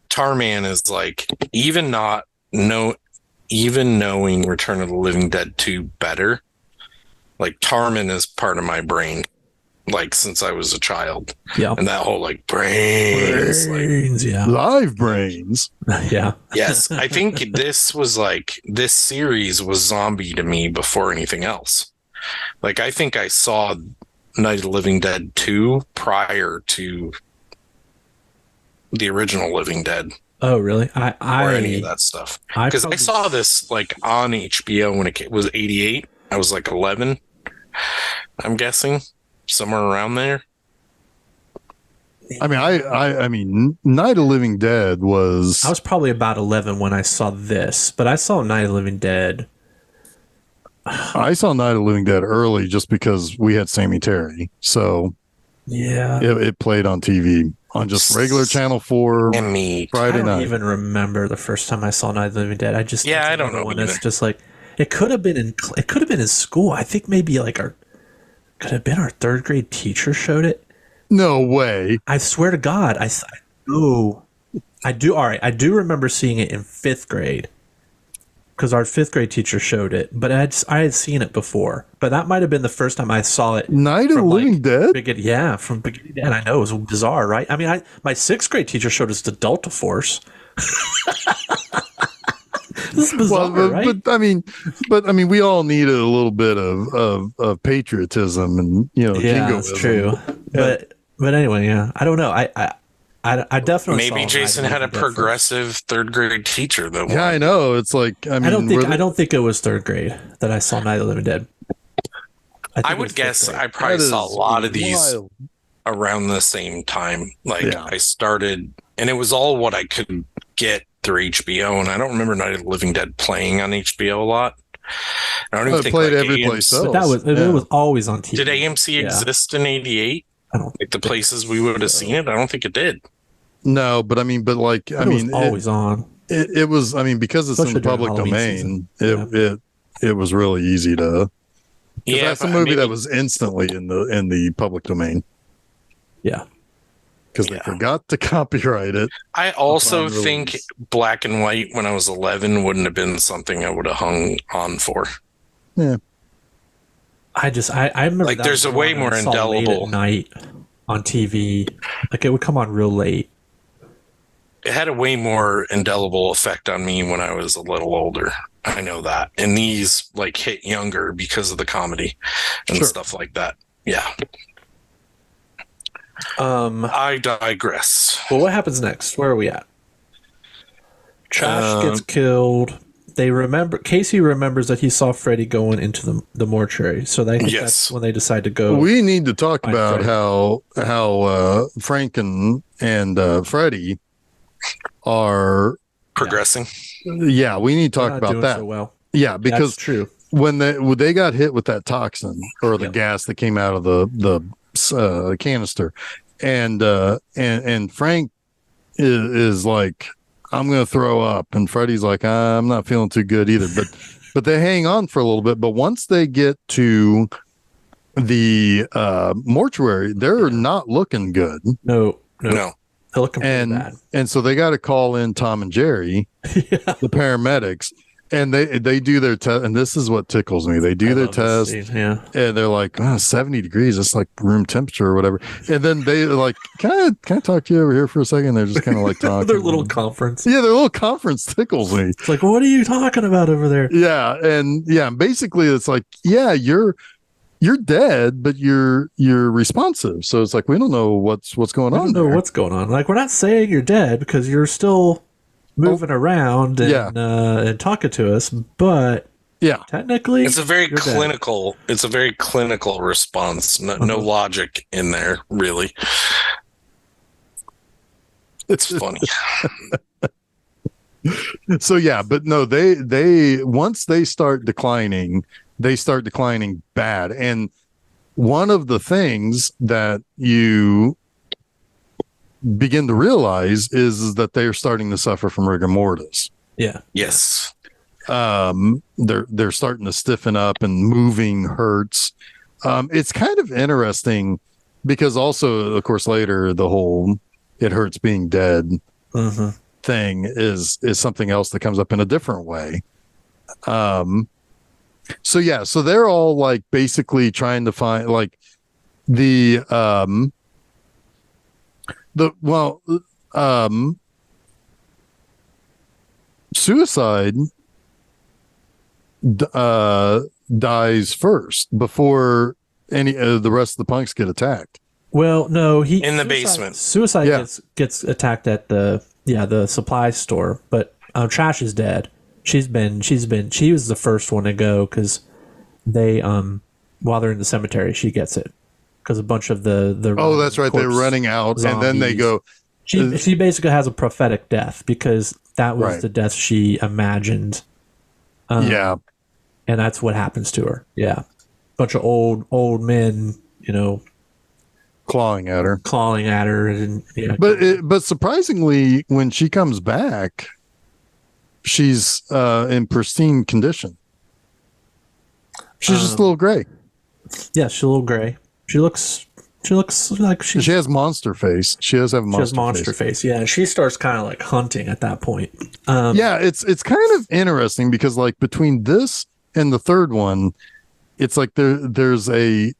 Tarman is like even knowing Return of the Living Dead 2 better. Like Tarman is part of my brain, like since I was a child. Yeah. And that whole like brains, Brains, yeah. Live brains. Yeah. yes, I think this series was zombie to me before anything else. Like I think I saw Night of the Living Dead 2 prior to the original Living Dead. Oh, really? Or any of that stuff. Because I saw this like on HBO when it was 88. I was like 11, I'm guessing, somewhere around there. I mean, I mean, Night of Living Dead was. I was probably about 11 when I saw this, but I saw Night of the Living Dead. I saw Night of the Living Dead early just because we had Sammy Terry, so Yeah. it played on TV on just regular Channel 4 And me. I Friday don't night. even remember the first time I saw Night of the Living Dead. I just Yeah, it's I don't another know one either. that's just like it could have been in school. I think maybe like could have been our third grade teacher showed it. No way. I swear to God, I do. All right, I do remember seeing it in fifth grade because our fifth grade teacher showed it. But I had seen it before. But that might have been the first time I saw it. Night of the from, Living Dead? From beginning to end. I know it was bizarre, right? I mean, my sixth grade teacher showed us the Delta Force. This is bizarre, right? But I mean, we all needed a little bit of patriotism and Yeah, jingoism. that's true. But anyway, yeah, I don't know. I definitely Maybe saw Jason Night of had a the Living Dead first. progressive third grade teacher, though. Yeah, I know. It's like I mean, I don't think it was third grade that I saw Night of the Living Dead. think I it was would fifth guess grade. I probably That saw a is lot of these wild. around the same time. Like Yeah. I started, and it was all what I could get through HBO. And I don't remember Night of the Living Dead playing on HBO a lot. I don't even It think played like every AMC place But else. it was always on TV. Did AMC Yeah. exist in '88? I don't Like the think places we would have so. seen it? I don't think it did. No, but I mean, But it was always on. it was. I mean, because it's Especially in the during public Halloween domain, season. it was really easy to. Yeah, That's a but movie maybe- that was instantly in the public domain Yeah. because they forgot to copyright it. I also upon think release. black and white when I was 11 wouldn't have been something I would have hung on for. Yeah, I remember Like, that there's was a way one I more saw late indelible- at night on TV. Like it would come on real late. It had a way more indelible effect on me when I was a little older. I know that. And these like hit younger because of the comedy and Sure. stuff like that. Yeah. Well, I digress. what happens next? Where are we at? Trash gets killed. Casey remembers that he saw Freddy going into the mortuary. So I think Yes. that's when they decide to go. we need to talk Find about Freddy. how Frank and Freddy are. Progressing. Yeah, we need to They're talk not about doing that. so well. Yeah, That's because true. when they got hit with that toxin or the Yep. gas that came out of the canister, and Frank is like, I'm gonna throw up, and Freddy's like, I'm not feeling too good either. But they hang on for a little bit. But once they get to the mortuary, they're not looking good, No. No. They're looking pretty bad. and so they got to call in Tom and Jerry, the paramedics. And they do their test, and this is what tickles me. They do I their love this test, scene, yeah. and they're like, 70 degrees. It's like room temperature or whatever. And then they're like, can I talk to you over here for a second? They're just kind of like talking. Their little conference. Yeah, their little conference tickles me. It's like, what are you talking about over there? Yeah, and basically it's like, yeah, you're dead, but you're responsive. So it's like we don't know what's going I on don't know there. what's going on. Like, we're not saying you're dead because you're still moving around and, and talking to us, but Yeah, technically, It's a very you're dead. clinical. It's a very clinical response. No Uh-huh. logic in there, really. It's funny. So yeah, but no, they once they start declining bad. And one of the things that you begin to realize is that they're starting to suffer from rigor mortis. Yeah. Yes. They're starting to stiffen up and moving hurts. It's kind of interesting because also, of course, later the whole "it hurts being dead" thing is something else that comes up in a different way. So yeah, so they're all like basically trying to find like the well suicide dies first before any the rest of the punks get attacked. Well, no, In the basement. Suicide gets attacked at the supply store, but Trash is dead. She was the first one to go because they while they're in the cemetery, she gets it because a bunch of the oh, that's right, they're running out zombies. And then they go. She basically has a prophetic death because that was right. the death she imagined. Yeah, and that's what happens to her. Yeah, bunch of old men, clawing at her, and yeah. But surprisingly, when she comes back, she's in pristine condition. She's just a little gray. Yeah, she's a little gray. She looks like she has monster face. She does have monster face. Yeah, and she starts kind of like hunting at that point. Yeah, it's kind of interesting because like between this and the third one, it's like there's a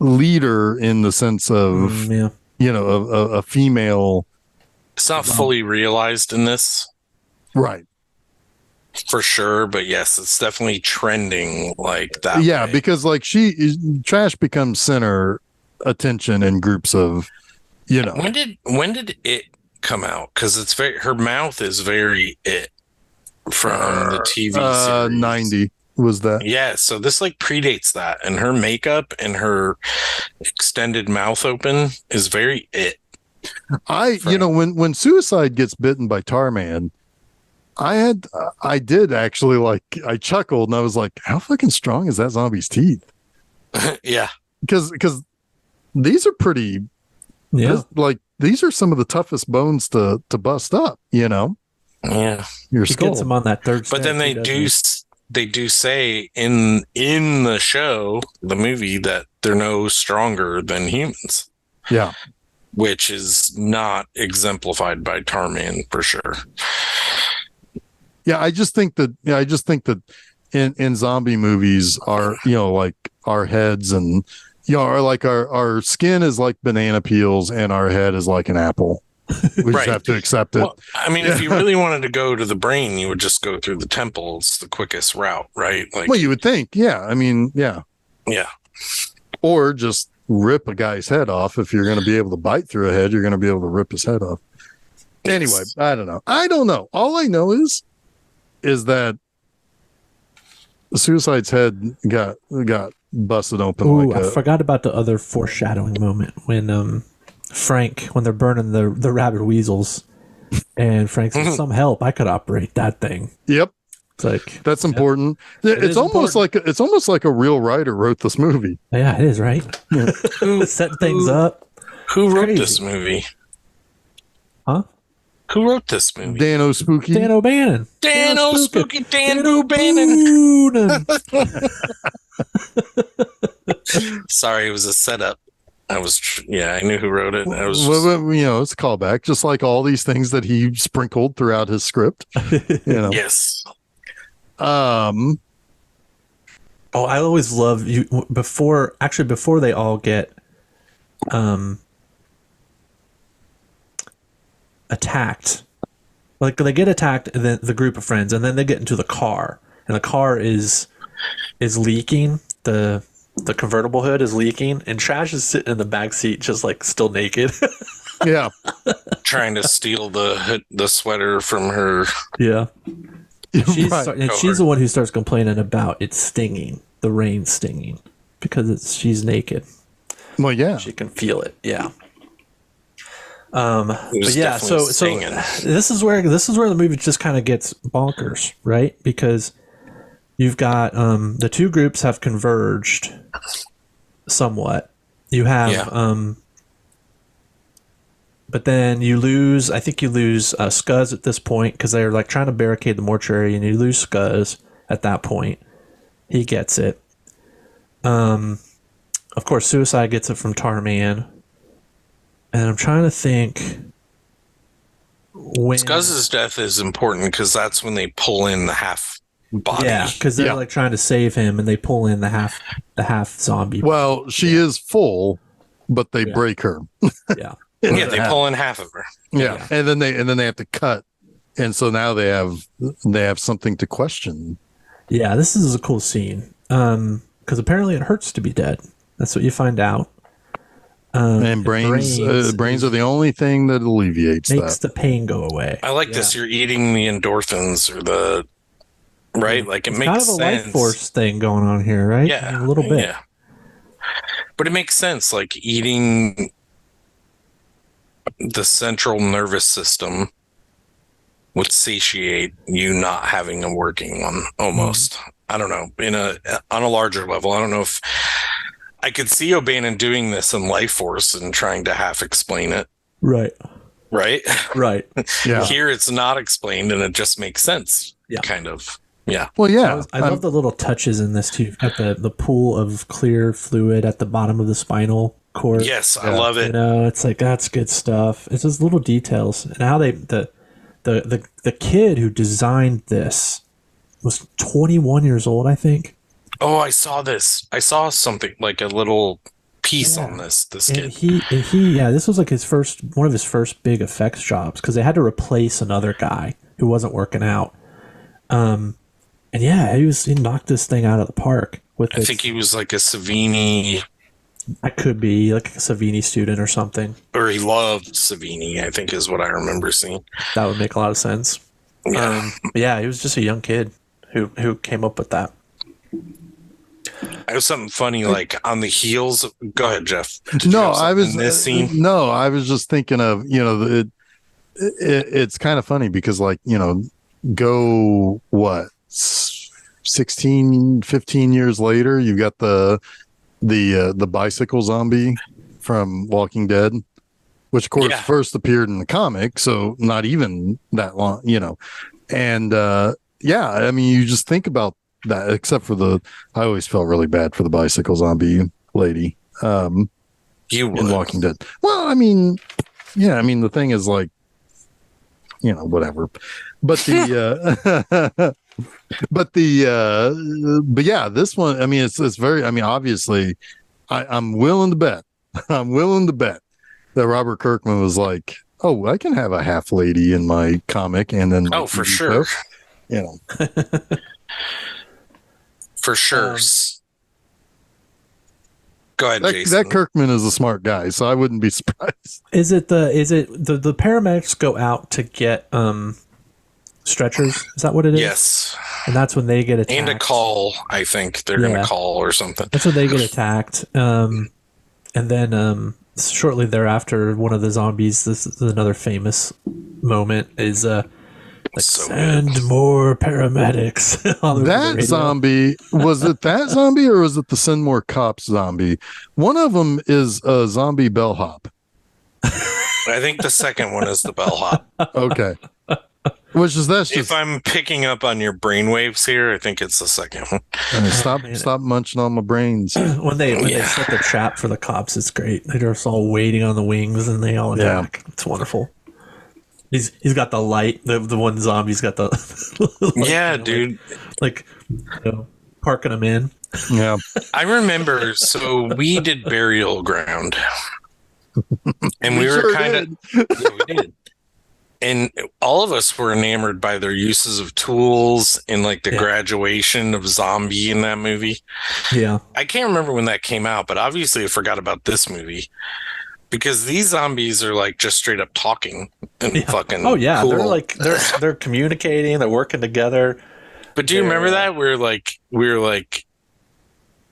leader in the sense of a female. It's not fully realized in this, right? For sure, but yes, it's definitely trending like that. Yeah, way. because like Trash becomes center attention in groups of, When did it come out? Because it's her mouth is very it from the TV series. 90 was that? Yeah, so this like predates that, and her makeup and her extended mouth open is very it. When Suicide gets bitten by Tarman, I did actually I chuckled and I was like, how fucking strong is that zombie's teeth? Yeah. Because these are pretty, like these are some of the toughest bones to bust up, Yeah. Your skull. Gets him on that third but then they do say in the show, the movie, that they're no stronger than humans. Yeah. Which is not exemplified by Tarman for sure. Yeah, I just think that in zombie movies are like our heads and are like our skin is like banana peels and our head is like an apple. We just have to accept it. Well, I mean, if you really wanted to go to the brain, you would just go through the temple. It's the quickest route, right? Like, well, you would think, yeah. I mean, yeah. Or just rip a guy's head off. If you're going to be able to bite through a head, you're going to be able to rip his head off. Anyway, I don't know. All I know is that Suicide's head got busted open. Ooh, I forgot about the other foreshadowing moment when Frank, when they're burning the rabid weasels, and Frank says, "Some help! I could operate that thing." Yep, it's like that's important. It's almost like a real writer wrote this movie. Yeah, it is, right? Setting things up. Who wrote this movie? Huh? Who wrote this movie? Dan O'Spooky. Dan O'Bannon. Dan O'Spooky. Dan O'Bannon. Sorry, it was a setup. I knew who wrote it. I was it's a callback, just like all these things that he sprinkled throughout his script. Yes. Oh, I always love you before they all get attacked. Like they get attacked, and then the group of friends, and then they get into the car, and the car is leaking. The convertible hood is leaking, and Trash is sitting in the back seat, just like still naked. Yeah, trying to steal the sweater from her. Yeah, she's the one who starts complaining about it stinging, the rain stinging, because she's naked. Well, yeah, she can feel it. Yeah. He But was yeah, definitely so singing. this is where the movie just kind of gets bonkers, right? Because you've got the two groups have converged somewhat. You have Yeah. but then you lose. I think you lose Scuzz at this point because they're like trying to barricade the mortuary, and you lose Scuzz at that point. He gets it. Of course, Suicide gets it from Tarman, and I'm trying to think when. Scuzz's death is important because that's when they pull in the half body. Yeah, because they're Yeah. like trying to save him, and they pull in the half zombie. Well, she is full, but they break her. Yeah, Yeah, they pull in half of her. Yeah. And then they have to cut. And so now they have something to question. yeah. This is a cool scene because apparently it hurts to be dead. That's what you find out. And brains are the only thing that alleviates Makes that. the pain go away. I like this. You're eating the endorphins or the right. Like it It's makes kind of a sense. life force thing going on here, right? Yeah, I mean, a little bit. Yeah, but it makes sense. Like eating the central nervous system would satiate you not having a working one almost. I don't know, on a larger level. I don't know if I could see O'Bannon doing this in Life Force and trying to half explain it. Right. Right. Yeah. Here it's not explained and it just makes sense. Yeah. Kind of. Yeah. Well, yeah. I love the little touches in this too. You've got the pool of clear fluid at the bottom of the spinal cord. Yes, I love it. You know, it's like that's good stuff. It's just little details and how the kid who designed this was 21 years old, I think. Oh, I saw this. I saw something like a little piece on this And kid. this was like one of his first big effects jobs because they had to replace another guy who wasn't working out. And yeah, he knocked this thing out of the park with. I think he was like a Savini, I could be like a Savini student or something. or he loved Savini, I think is what I remember seeing. That would make a lot of sense. Yeah. But yeah, he was just a young kid who came up with that. I have something funny like on the heels. Go ahead, Jeff. Did you No, have something I was in this scene. No, I was just thinking of, it's kind of funny because like, go what 16, 15 years later, you've got the bicycle zombie from Walking Dead, which of course first appeared in the comic, so not even that long, and I mean, you just think about that, except for I always felt really bad for the bicycle zombie lady You in would. Walking Dead. Well, I mean, yeah, I mean, the thing is like, whatever, but but yeah, this one, I mean, it's very, I mean, obviously I'm willing to bet that Robert Kirkman was like, oh, I can have a half lady in my comic and then Oh, for sure. For sure. Go ahead, Jason. That Kirkman is a smart guy, so I wouldn't be surprised. Is it the paramedics go out to get stretchers? Is that what it is? Yes. And that's when they get attacked. And a call, I think. They're going to call or something. That's when they get attacked. And then shortly thereafter, one of the zombies, this is another famous moment, is send more paramedics. That zombie, was it that zombie or was it the send more cops zombie? One of them is a zombie bellhop. I think the second one is the bellhop. Okay. That's just, If I'm picking up on your brainwaves here, I think it's the second one. Stop munching on my brains. when they set the trap for the cops, it's great. They're just all waiting on the wings and they all attack. Yeah. It's wonderful. He's got the light. The one zombie's got the light, dude. Parking them in. Yeah. I remember. So we did Burial Ground, and we were kind of we did. And all of us were enamored by their uses of tools and like the graduation of zombie in that movie. Yeah. I can't remember when that came out, but obviously I forgot about this movie because these zombies are like just straight up talking and fucking cool. They're like they're communicating, they're working together. But do you remember that? We were like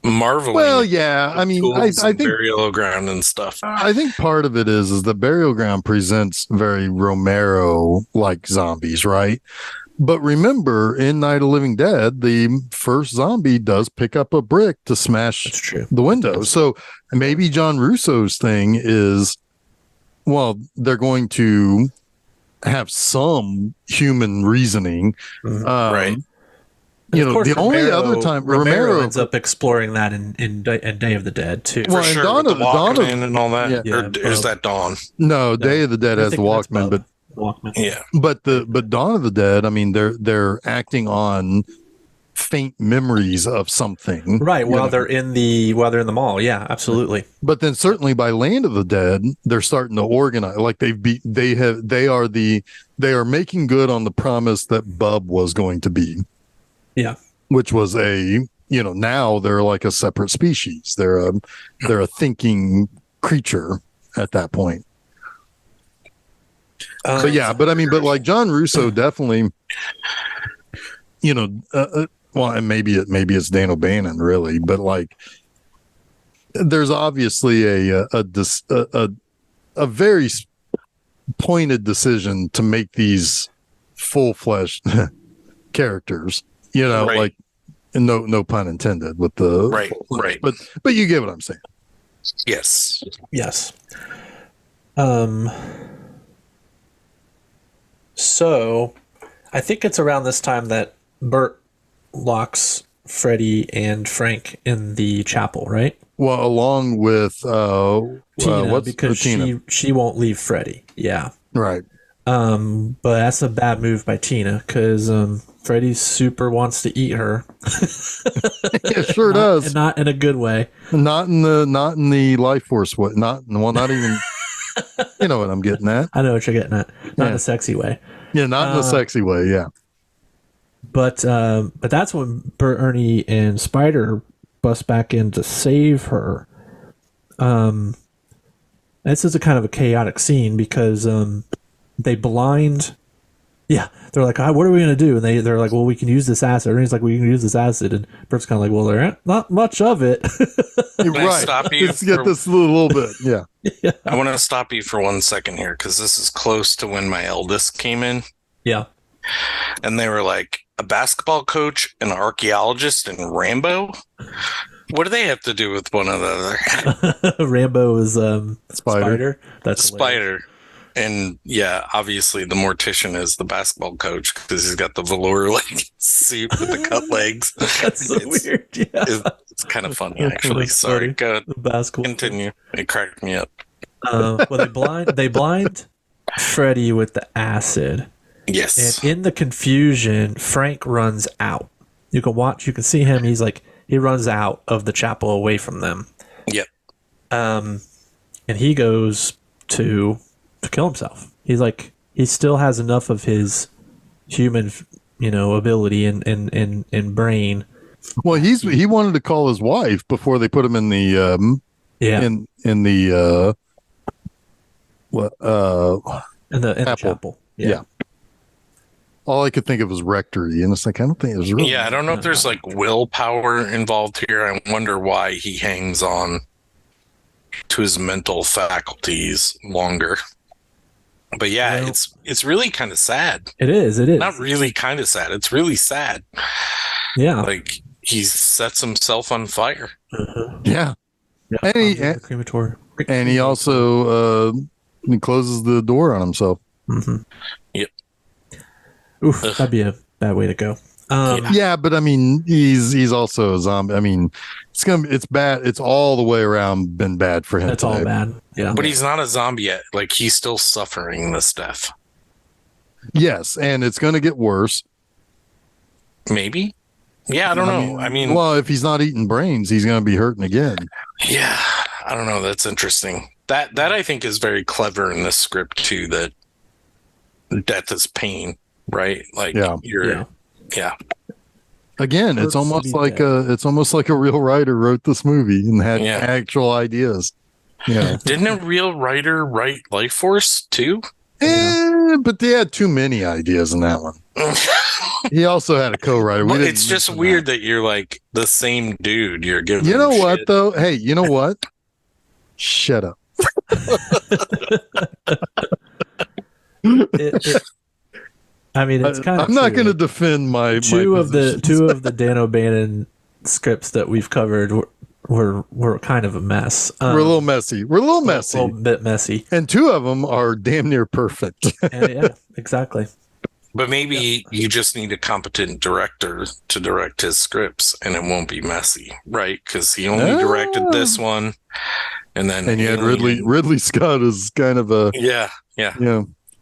marveling Well, at yeah. I mean, tools I and think burial ground and stuff. I think part of it is the burial ground presents very Romero like zombies, right? But remember, in Night of the Living Dead, the first zombie does pick up a brick to smash That's true. the window. So maybe John Russo's thing is, well, they're going to have some human reasoning. Mhm. Right. You Of know, course, the only other time Romero ends up exploring that in Day of the Dead too. Well, For and sure, with the Walkman and all that. yeah. Or is that Dawn? No, Day of the Dead I has the think that's Walkman, but Walkman. Yeah. but Dawn of the Dead, I mean, they're acting on faint memories of something, Right, you know. they're in the mall. Yeah, absolutely. But then certainly by Land of the Dead, they're starting to organize. Like they are making good on the promise that Bub was going to be, Yeah. which was now they're like a separate species. They're a thinking creature at that point. But yeah, but I mean, but like John Russo definitely, well, and maybe it's Dan O'Bannon really, but like there's obviously a very pointed decision to make these full-fleshed characters, Right. like no pun intended with the Right, right. but you get what I'm saying. Yes. Yes. So, I think it's around this time that Bert locks Freddy and Frank in the chapel, right? Well, along with Tina, because Tina? she won't leave Freddy. Yeah. Right. But that's a bad move by Tina because Freddy super wants to eat her. It sure does. And not in a good way. Not in the life force way. Not even. You know what I'm getting at. I know what you're getting at. Not in Yeah. a sexy way. Yeah, not in a sexy way. Yeah. But that's when Bert, Ernie, and Spider bust back in to save her. This is a kind of a chaotic scene because they blind. Yeah, they're like, what are we gonna do? And they're like, well, we can use this acid. Ernie's like, we can use this acid, and Bert's kind of like, well, there ain't not much of it. You're Can I right. stop you Let's get for- this a little bit. Yeah. Yeah. I want to stop you for 1 second here because this is close to when my eldest came in, Yeah. and they were like, a basketball coach, an archaeologist, and Rambo. What do they have to do with one another? Rambo is Spider. That's hilarious. Spider. And yeah, obviously the mortician is the basketball coach because he's got the velour like suit with the cut legs. That's so weird. Yeah. It's kind of funny actually. That's Sorry, funny. go ahead. The basketball. Continue. It cracked me up. Well, they blind Freddy with the acid, Yes. and in the confusion, Frank runs out. You can see him. He runs out of the chapel away from them. Yep. And he goes to kill himself. He still has enough of his human, ability and brain. Well, he wanted to call his wife before they put him in the in the in the chapel. chapel. Yeah. All I could think of was rectory, and it's like I don't think it was really. Yeah, I don't know if there's like willpower involved here. I wonder why he hangs on to his mental faculties longer. But yeah, Well, it's really kind of sad. It is. Not really kind of sad. It's really sad. Yeah. Like he sets himself on fire. Yeah. And The crematory. and he also he closes the door on himself. Mm-hmm. Yep. Oof, that'd be a bad way to go. Yeah, but I mean, he's also a zombie. I mean, it's bad. It's all the way around been bad for him. That's all bad. Yeah. But he's not a zombie yet. Like he's still suffering this death. Yes, and it's going to get worse. Maybe. Yeah, I don't know. I mean, well, if he's not eating brains, he's going to be hurting again. yeah, I don't know. That's interesting. That I think is very clever in this script too. That death is pain, right? Like yeah. Again, it's almost like a real writer wrote this movie and had actual ideas. Yeah. Didn't a real writer write Life Force too? But they had too many ideas in that one. He also had a co-writer. Well, it's just weird that you're like the same dude. You're giving. You know what, shit. though? Hey, you know what? Shut up. I mean, it's kind of. I'm not going to defend my two of the Dan O'Bannon scripts that we've covered were kind of a mess. We're a little messy. We're a little messy. A little bit messy. And two of them are damn near perfect. Yeah, exactly. But maybe you just need a competent director to direct his scripts, and it won't be messy, right? Because he only directed this one, and you had Ridley Scott is kind of a yeah.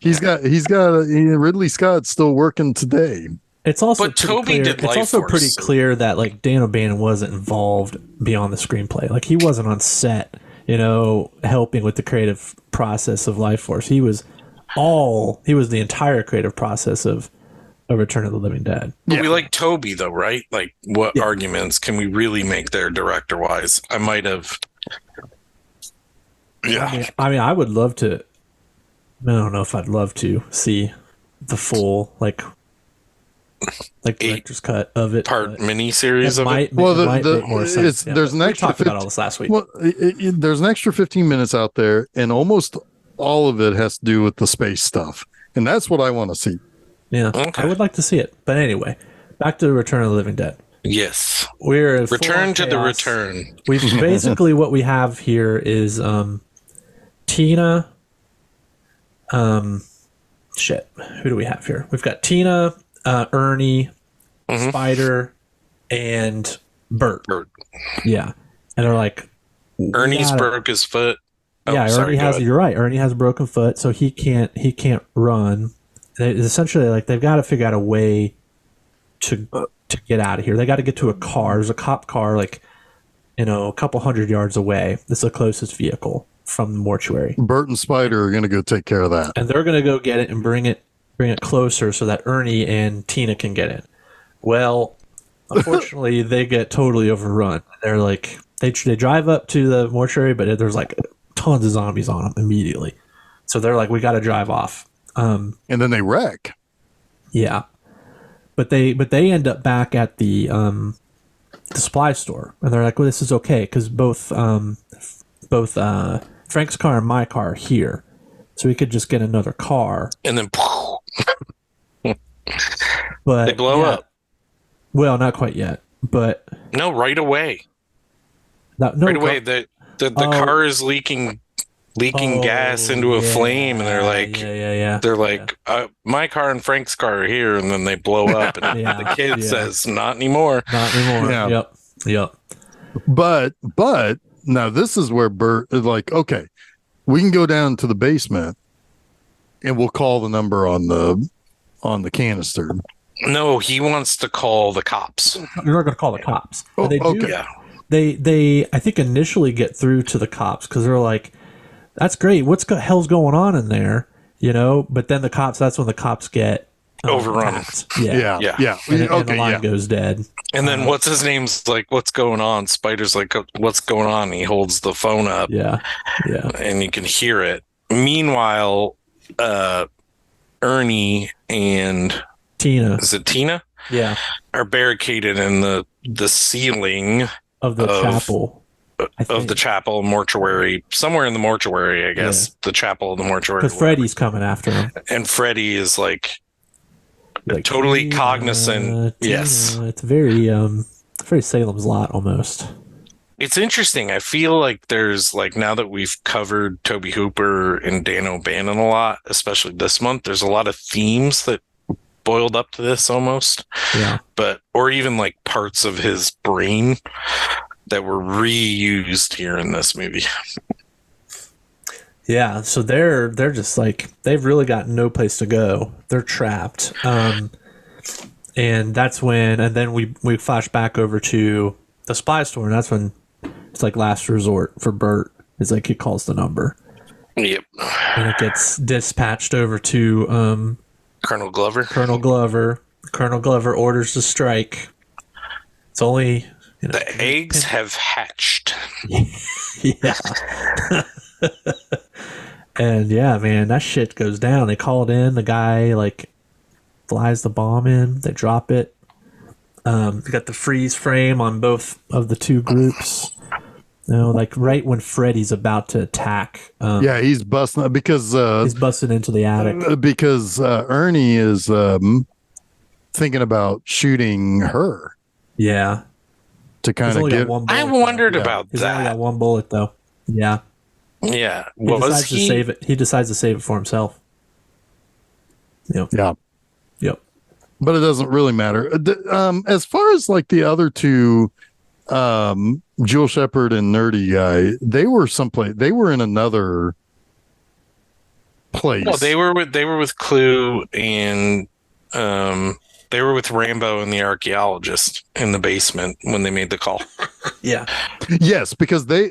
He's got Ridley Scott's still working today. It's also Toby did it's also pretty clear that like Dan O'Bannon wasn't involved beyond the screenplay. Like he wasn't on set, helping with the creative process of Life Force. He was the entire creative process of Return of the Living Dead. But we like Toby though, right? Like what arguments can we really make there director wise? I might have. Yeah. I mean, I would love to. I don't know if I'd love to see the full like director's cut of it. Part miniseries of it. Well, might make more sense. There's an extra. We talked about all this last week. Well, there's an extra 15 minutes out there, and almost all of it has to do with the space stuff, and that's what I want to see. Yeah, okay. I would like to see it. But anyway, back to Return of the Living Dead. Yes, we're Return to the Return. We've basically what we have here is Tina. Who do we have here? We've got Tina, Ernie, Spider, and Bert. Yeah, and they're like, Ernie's broke his foot. Ernie has. You're right. Ernie has a broken foot, so he can't run. Essentially, like they've got to figure out a way to get out of here. They got to get to a car. There's a cop car, like a couple hundred yards away. It's the closest vehicle from the mortuary. Bert and Spider are going to go take care of that, and they're going to go get it and bring it closer so that Ernie and Tina can get it. Well, unfortunately, they get totally overrun. They're like they drive up to the mortuary, but there's like tons of zombies on them immediately. So they're like, we got to drive off. And then they wreck. Yeah, but they end up back at the supply store, and they're like, well, this is okay because both Frank's car and my car are here, so we could just get another car. And then, but they blow up. Well, not quite yet, but no, right away. Right away, the car is leaking gas into a flame, and they're like, they're like, my car and Frank's car are here, and then they blow up, and the kid says, not anymore. Yeah. Yep. But now this is where Bert is like, okay, we can go down to the basement, and we'll call the number on the canister. No, he wants to call the cops. You're not going to call the cops. Okay. Yeah. They I think initially get through to the cops because they're like, that's great. What's hell's going on in there? But then that's when the cops get overrun. Attacked. Yeah. And the line goes dead. And then what's his name's like, what's going on? Spider's like, what's going on? And he holds the phone up. Yeah. And you can hear it. Meanwhile, Ernie and Tina. Is it Tina? Yeah. Are barricaded in the ceiling of the chapel. Of the chapel mortuary, somewhere in the mortuary, I guess. The chapel of the mortuary. Because Freddy's coming after him. And Freddy is like totally cognizant. Yes. It's very Salem's Lot almost. It's interesting. I feel like there's like, now that we've covered Toby Hooper and Dan O'Bannon a lot, especially this month, there's a lot of themes that boiled up to this almost. Yeah. Or even like parts of his brain that were reused here in this movie. Yeah, so they're just like, they've really got no place to go. They're trapped. And that's when, and then we flash back over to the spy store, and that's when it's like last resort for Bert. It's like he calls the number. Yep. And it gets dispatched over to Colonel Glover. Colonel Glover orders the strike. It's only... the eggs have hatched. Yeah. And yeah, man, that shit goes down. They call it in. The guy like flies the bomb in. They drop it. You got the freeze frame on both of the two groups. You know, like right when Freddy's about to attack, Yeah, he's busting because he's busting into the attic. Ernie is thinking about shooting her Yeah, to he's kind of only got get. one I bullet. Though. wondered Yeah. about He's only got that. one bullet though. Yeah, Yeah. he decides to save it. He decides to save it for himself. Yep. Yeah, Yep. but it doesn't really matter. As far as like the other two, Jewel Shepard and Nerdy Guy, they were someplace. They were in another place. No, they were with Clue and they were with Rambo and the archaeologist in the basement when they made the call. Yeah. Yes, because they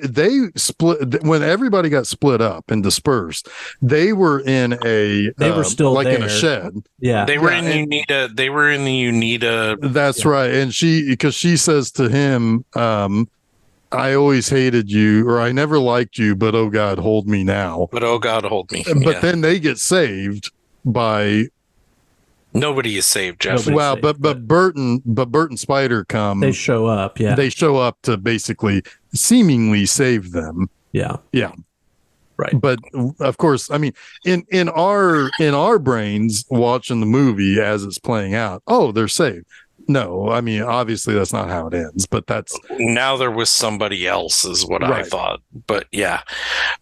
split when everybody got split up and dispersed. They were in a They were still like in a there. shed. Yeah. They were Yeah, in Unita. They were in the Unita. That's Yeah. right. And because she says to him, I always hated you, or I never liked you, but oh God, hold me now. But oh God, hold me. But Yeah. then they get saved by Nobody is saved, Jeff. Nobody- well, saved, but Bert and Spider come. They show up. Yeah. They show up to basically seemingly save them. Yeah. Yeah. Right. But of course, I mean, in our brains watching the movie as it's playing out, oh, they're saved. No, I mean, obviously that's not how it ends, but that's Now there was somebody else, is what I Right. thought. But yeah,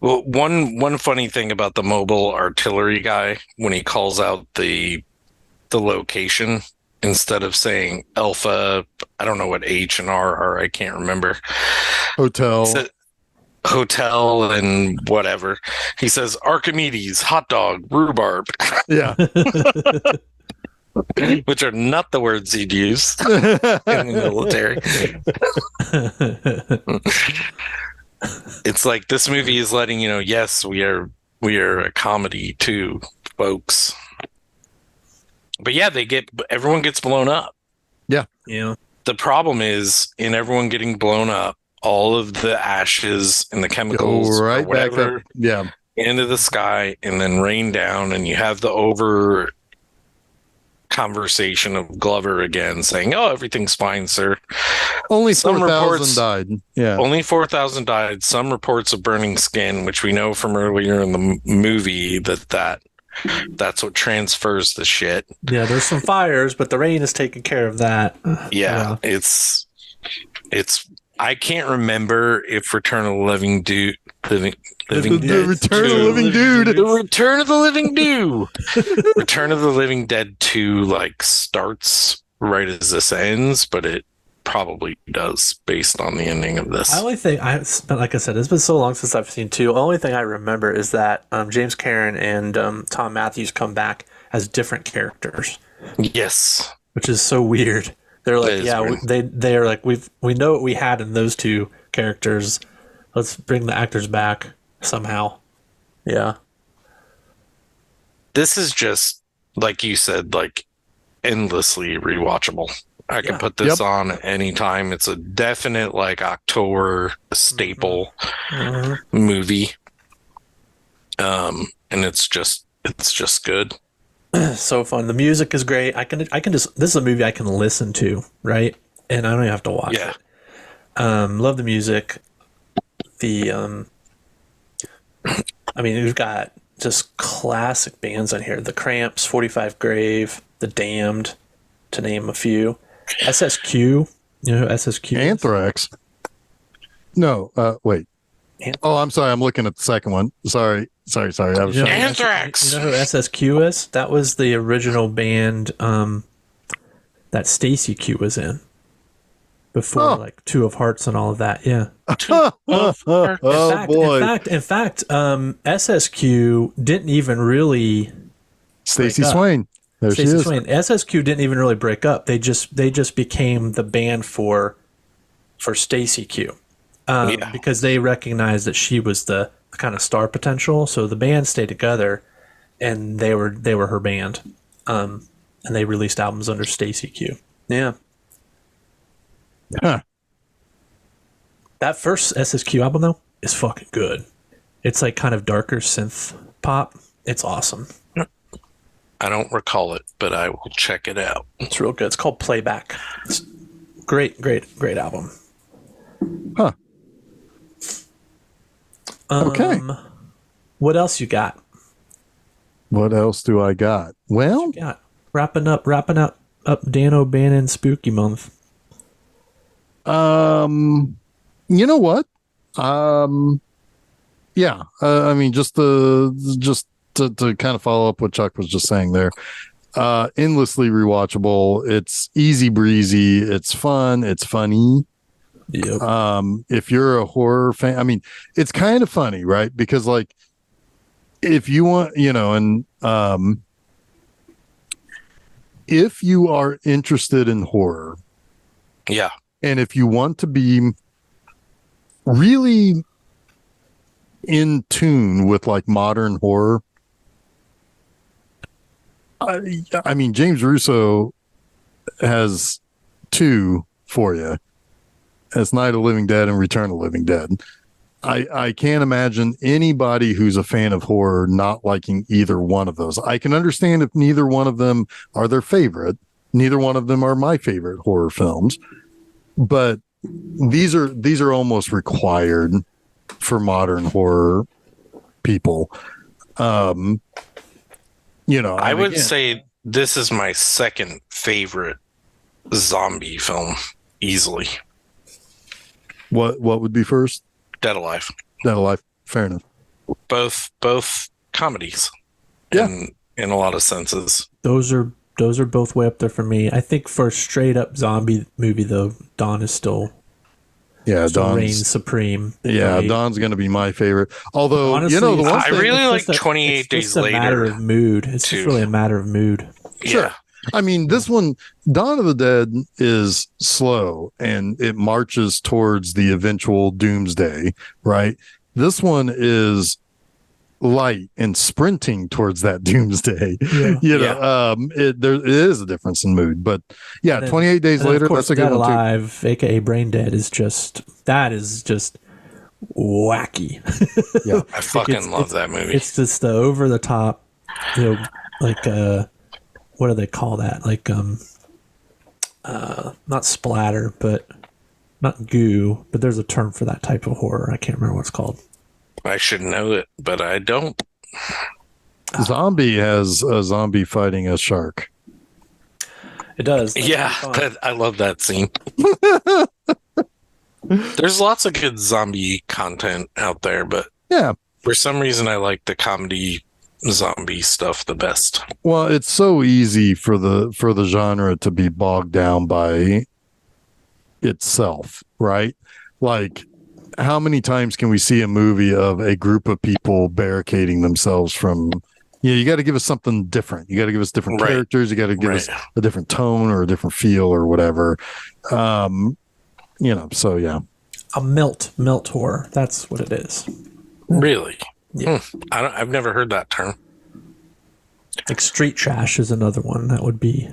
well, one funny thing about the mobile artillery guy when he calls out the location instead of saying Alpha, I don't know what H and R are. I can't remember. hotel. He said hotel and whatever. He says Archimedes, hot dog, rhubarb, Yeah. which are not the words he'd use in the military. It's like this movie is letting you know, yes, we are a comedy too, folks. But yeah, everyone gets blown up. Yeah. The problem is in everyone getting blown up, all of the ashes and the chemicals Go or right back whatever up. Yeah. into the sky and then rain down, and you have the over conversation of Glover again saying, "Oh, everything's fine, sir." Only Some 4,000 reports- died. Yeah. Only 4,000 died. Some reports of burning skin, which we know from earlier in the movie that's what transfers the shit. Yeah. There's some fires, but the rain is taking care of that. Yeah, it's. I can't remember if Return of the Living Dude, living The Dead Return of the 2 Living Dude. The Return of the Living Dude. Return of the Living Dead 2 like starts right as this ends, but it probably does based on the ending of this. The only thing like I said, it's been so long since I've seen two. The only thing I remember is that James Karen and Tom Matthews come back as different characters, Yes. which is so weird. They're That like, is yeah, weird. they are like, we know what we had in those two characters. Let's bring the actors back somehow. Yeah. This is just like you said, like endlessly rewatchable. I can Yeah. put this Yep. on anytime. It's a definite like October staple Mhm. movie. And it's just good. So fun. The music is great. I can just, this is a movie I can listen to, right? And I don't even have to watch Yeah. it. Love the music. The I mean, we've got just classic bands on here. The Cramps, 45 Grave, The Damned, to name a few. SSQ. You know who SSQ is? Anthrax. No, wait. Oh, I'm sorry. I'm looking at the second one. Sorry. I was You know, trying. Anthrax! You know who SSQ is? That was the original band that Stacy Q was in. Before like Two of Hearts and all of that. Yeah. Oh boy. In fact, SSQ didn't even really Stacey break up. Swain. There she Stacey is. Swain. SSQ didn't even really break up. They just became the band for Stacy Q. Yeah. Because they recognized that she was the kind of star potential. So the band stayed together, and they were her band. And they released albums under Stacy Q. Yeah. Huh. That first SSQ album though is fucking good. It's like kind of darker synth pop. It's awesome. I don't recall it, but I will check it out. It's real good. It's called Playback. It's great album. Huh. Okay. What else you got? What else do I got? Well, Yeah, wrapping up Dan O'Bannon Spooky Month. you know what? Yeah. I mean, just to kind of follow up what Chuck was just saying there. Endlessly rewatchable. It's easy breezy. It's fun. It's funny. Yep. If you're a horror fan, I mean, it's kind of funny, right? Because like, if you want, and if you are interested in horror, Yeah. and if you want to be really in tune with like modern horror, I mean, James Russo has two for you. As Night of the Living Dead and Return of the Living Dead. I can't imagine anybody who's a fan of horror not liking either one of those. I can understand if neither one of them are their favorite. Neither one of them are my favorite horror films. But these are almost required for modern horror people. I would say this is my second favorite zombie film, easily. What would be first? Dead Alive. Dead Alive. Fair enough. Both comedies. Yeah. In a lot of senses. Those are both way up there for me. I think for a straight up zombie movie though, Dawn is still reigns supreme. Yeah, right? Dawn's going to be my favorite. Although, honestly, the one I thing, really like 28 Days Later. It's a matter of mood. It's just really a matter of mood. Sure. Yeah. I mean, this one, Dawn of the Dead, is slow and it marches towards the eventual doomsday, right? This one is light and sprinting towards that doomsday. Yeah. There is a difference in mood, but yeah, 28 Days Later, of course, that's a good Dead one Alive, aka Brain Dead, is just wacky. Yeah, I fucking love that movie. It's just the over the top, like what do they call that? Like not splatter, but not goo, but there's a term for that type of horror. I can't remember what it's called. I should know it, but I don't. Zombie has a zombie fighting a shark. It does. Yeah, I love that scene. There's lots of good zombie content out there, but yeah, for some reason I like the comedy zombie stuff the best. Well, it's so easy for the genre to be bogged down by itself, right? Like, how many times can we see a movie of a group of people barricading themselves from? You got to give us something different. You got to give us different characters. You got to give us a different tone or a different feel or whatever. So yeah. A melt horror. That's what it is. Really? Yeah. I've never heard that term. Like street trash is another one that would be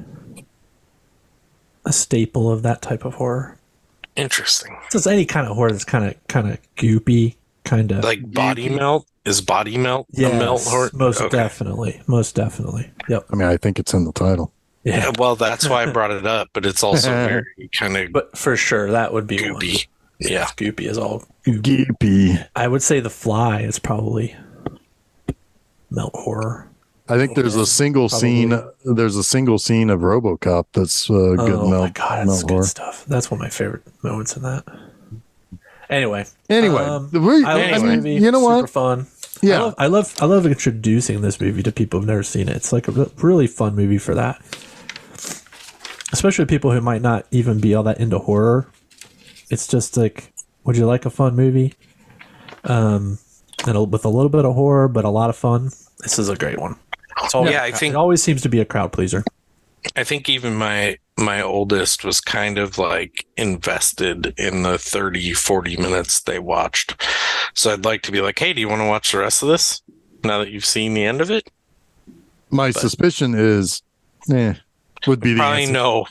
a staple of that type of horror. Interesting. Just any kind of horror that's kind of goopy, kind of like Body Melt. Is Body Melt a melt horror? Most definitely. Yep. I mean, I think it's in the title. Yeah. Well, that's why I brought it up, but it's also very kind of. But for sure, that would be goopy. One. Yeah, goopy is all goopy. I would say The Fly is probably melt horror. I think there's a single scene. There's a single scene of RoboCop that's good. Oh melt, my god, that's good horror stuff. That's one of my favorite moments in that. Anyway, I love this movie. You know super what? Fun. Yeah, I love introducing this movie to people who've never seen it. It's like a really fun movie for that, especially people who might not even be all that into horror. It's just like, would you like a fun movie? And with a little bit of horror, but a lot of fun. This is a great one. I think it always seems to be a crowd pleaser. I think even my oldest was kind of like invested in the 30-40 minutes they watched. So I'd like to be like, hey, do you want to watch the rest of this now that you've seen the end of it? My suspicion is, would be the probably answer. No.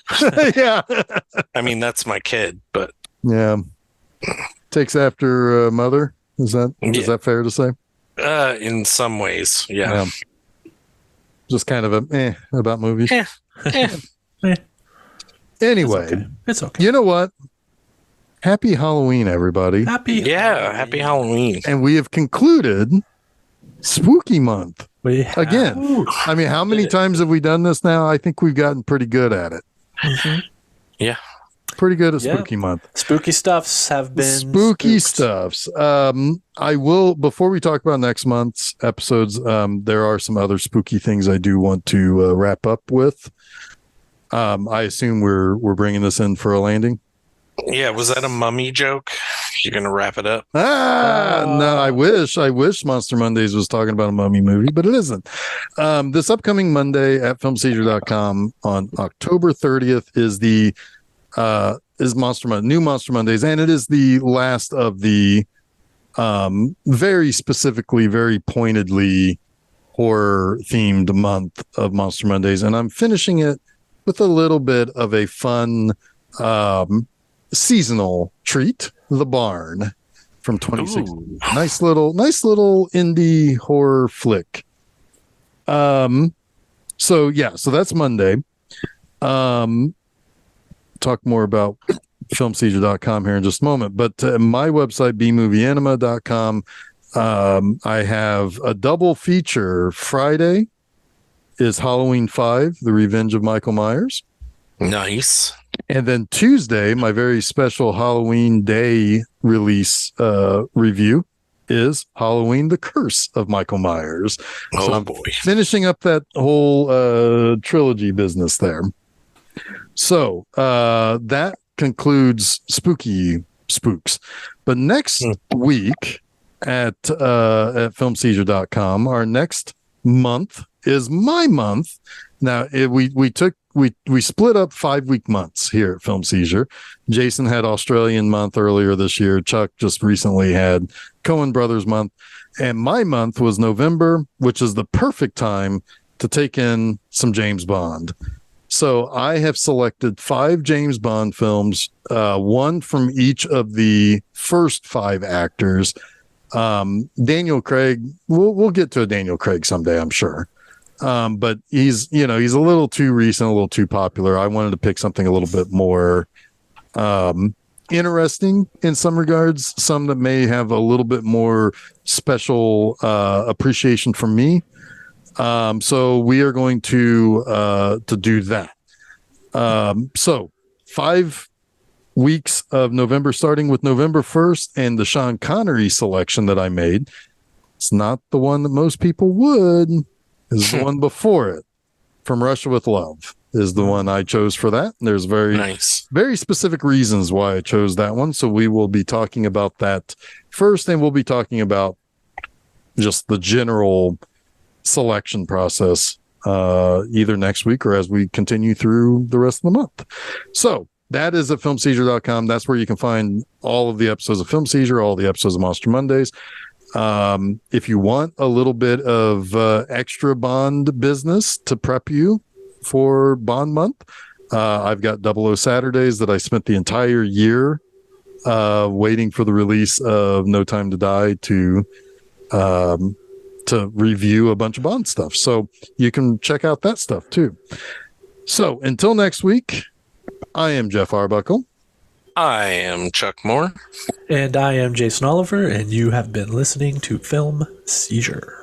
Yeah. I mean, that's my kid, but yeah, takes after mother. Is that fair to say? In some ways, yeah. Yeah. Just kind of a about movies. Eh, eh. Eh, Anyway, it's okay. you know what? Happy Halloween, everybody. Happy Yeah, happy Halloween. And we have concluded Spooky Month. We have- Again. I mean, how many times have we done this now? I think we've gotten pretty good at it. Mhm. Yeah. Pretty good at Yeah. Spooky Month. Spooky stuffs have been Spooky spooked. stuffs. I will, before we talk about next month's episodes, there are some other spooky things I do want to wrap up with. I assume we're bringing this in for a landing. Yeah, was that a mummy joke? You're gonna wrap it up? No, I wish Monster Mondays was talking about a mummy movie, but it isn't. This upcoming Monday at filmseizure.com on October 30th is the is new Monster Mondays, and it is the last of the very specifically, very pointedly horror themed month of Monster Mondays, and I'm finishing it with a little bit of a fun seasonal treat, The Barn from 2016. Ooh. Nice little indie horror flick. So that's Monday. Talk more about filmseizure.com here in just a moment, but my website, bmovieanima.com, I have a double feature. Friday is Halloween 5, The Revenge of Michael Myers. Nice. And then Tuesday, my very special Halloween Day release review is Halloween, The Curse of Michael Myers. Oh, So I'm boy. finishing up that whole trilogy business there. So that concludes spooks. But next week at filmseizure.com, our next month is my month. Now we split up 5-week months here at Film Seizure. Jason had Australian month earlier this year. Chuck just recently had Coen Brothers month. And my month was November, which is the perfect time to take in some James Bond. So I have selected 5 James Bond films, one from each of the first 5 actors. Daniel Craig, we'll get to a Daniel Craig someday, I'm sure. But he's a little too recent, a little too popular. I wanted to pick something a little bit more interesting in some regards, some that may have a little bit more special appreciation from me. So we are going to do that. So 5 weeks of November, starting with November 1st, and the Sean Connery selection that I made. It's not the one that most people would. Is the one before it. From Russia with Love is the one I chose for that. There's very specific reasons why I chose that one. So we will be talking about that first, and we'll be talking about just the general selection process either next week or as we continue through the rest of the month. So that is at filmseizure.com. That's where you can find all of the episodes of Film Seizure, all the episodes of Monster Mondays. If you want a little bit of extra Bond business to prep you for Bond month, I've got 00 Saturdays that I spent the entire year waiting for the release of No Time to Die to review a bunch of Bond stuff. So you can check out that stuff too. So until next week, I am Jeff Arbuckle. I am Chuck Moore. And I am Jason Oliver, and you have been listening to Film Seizure.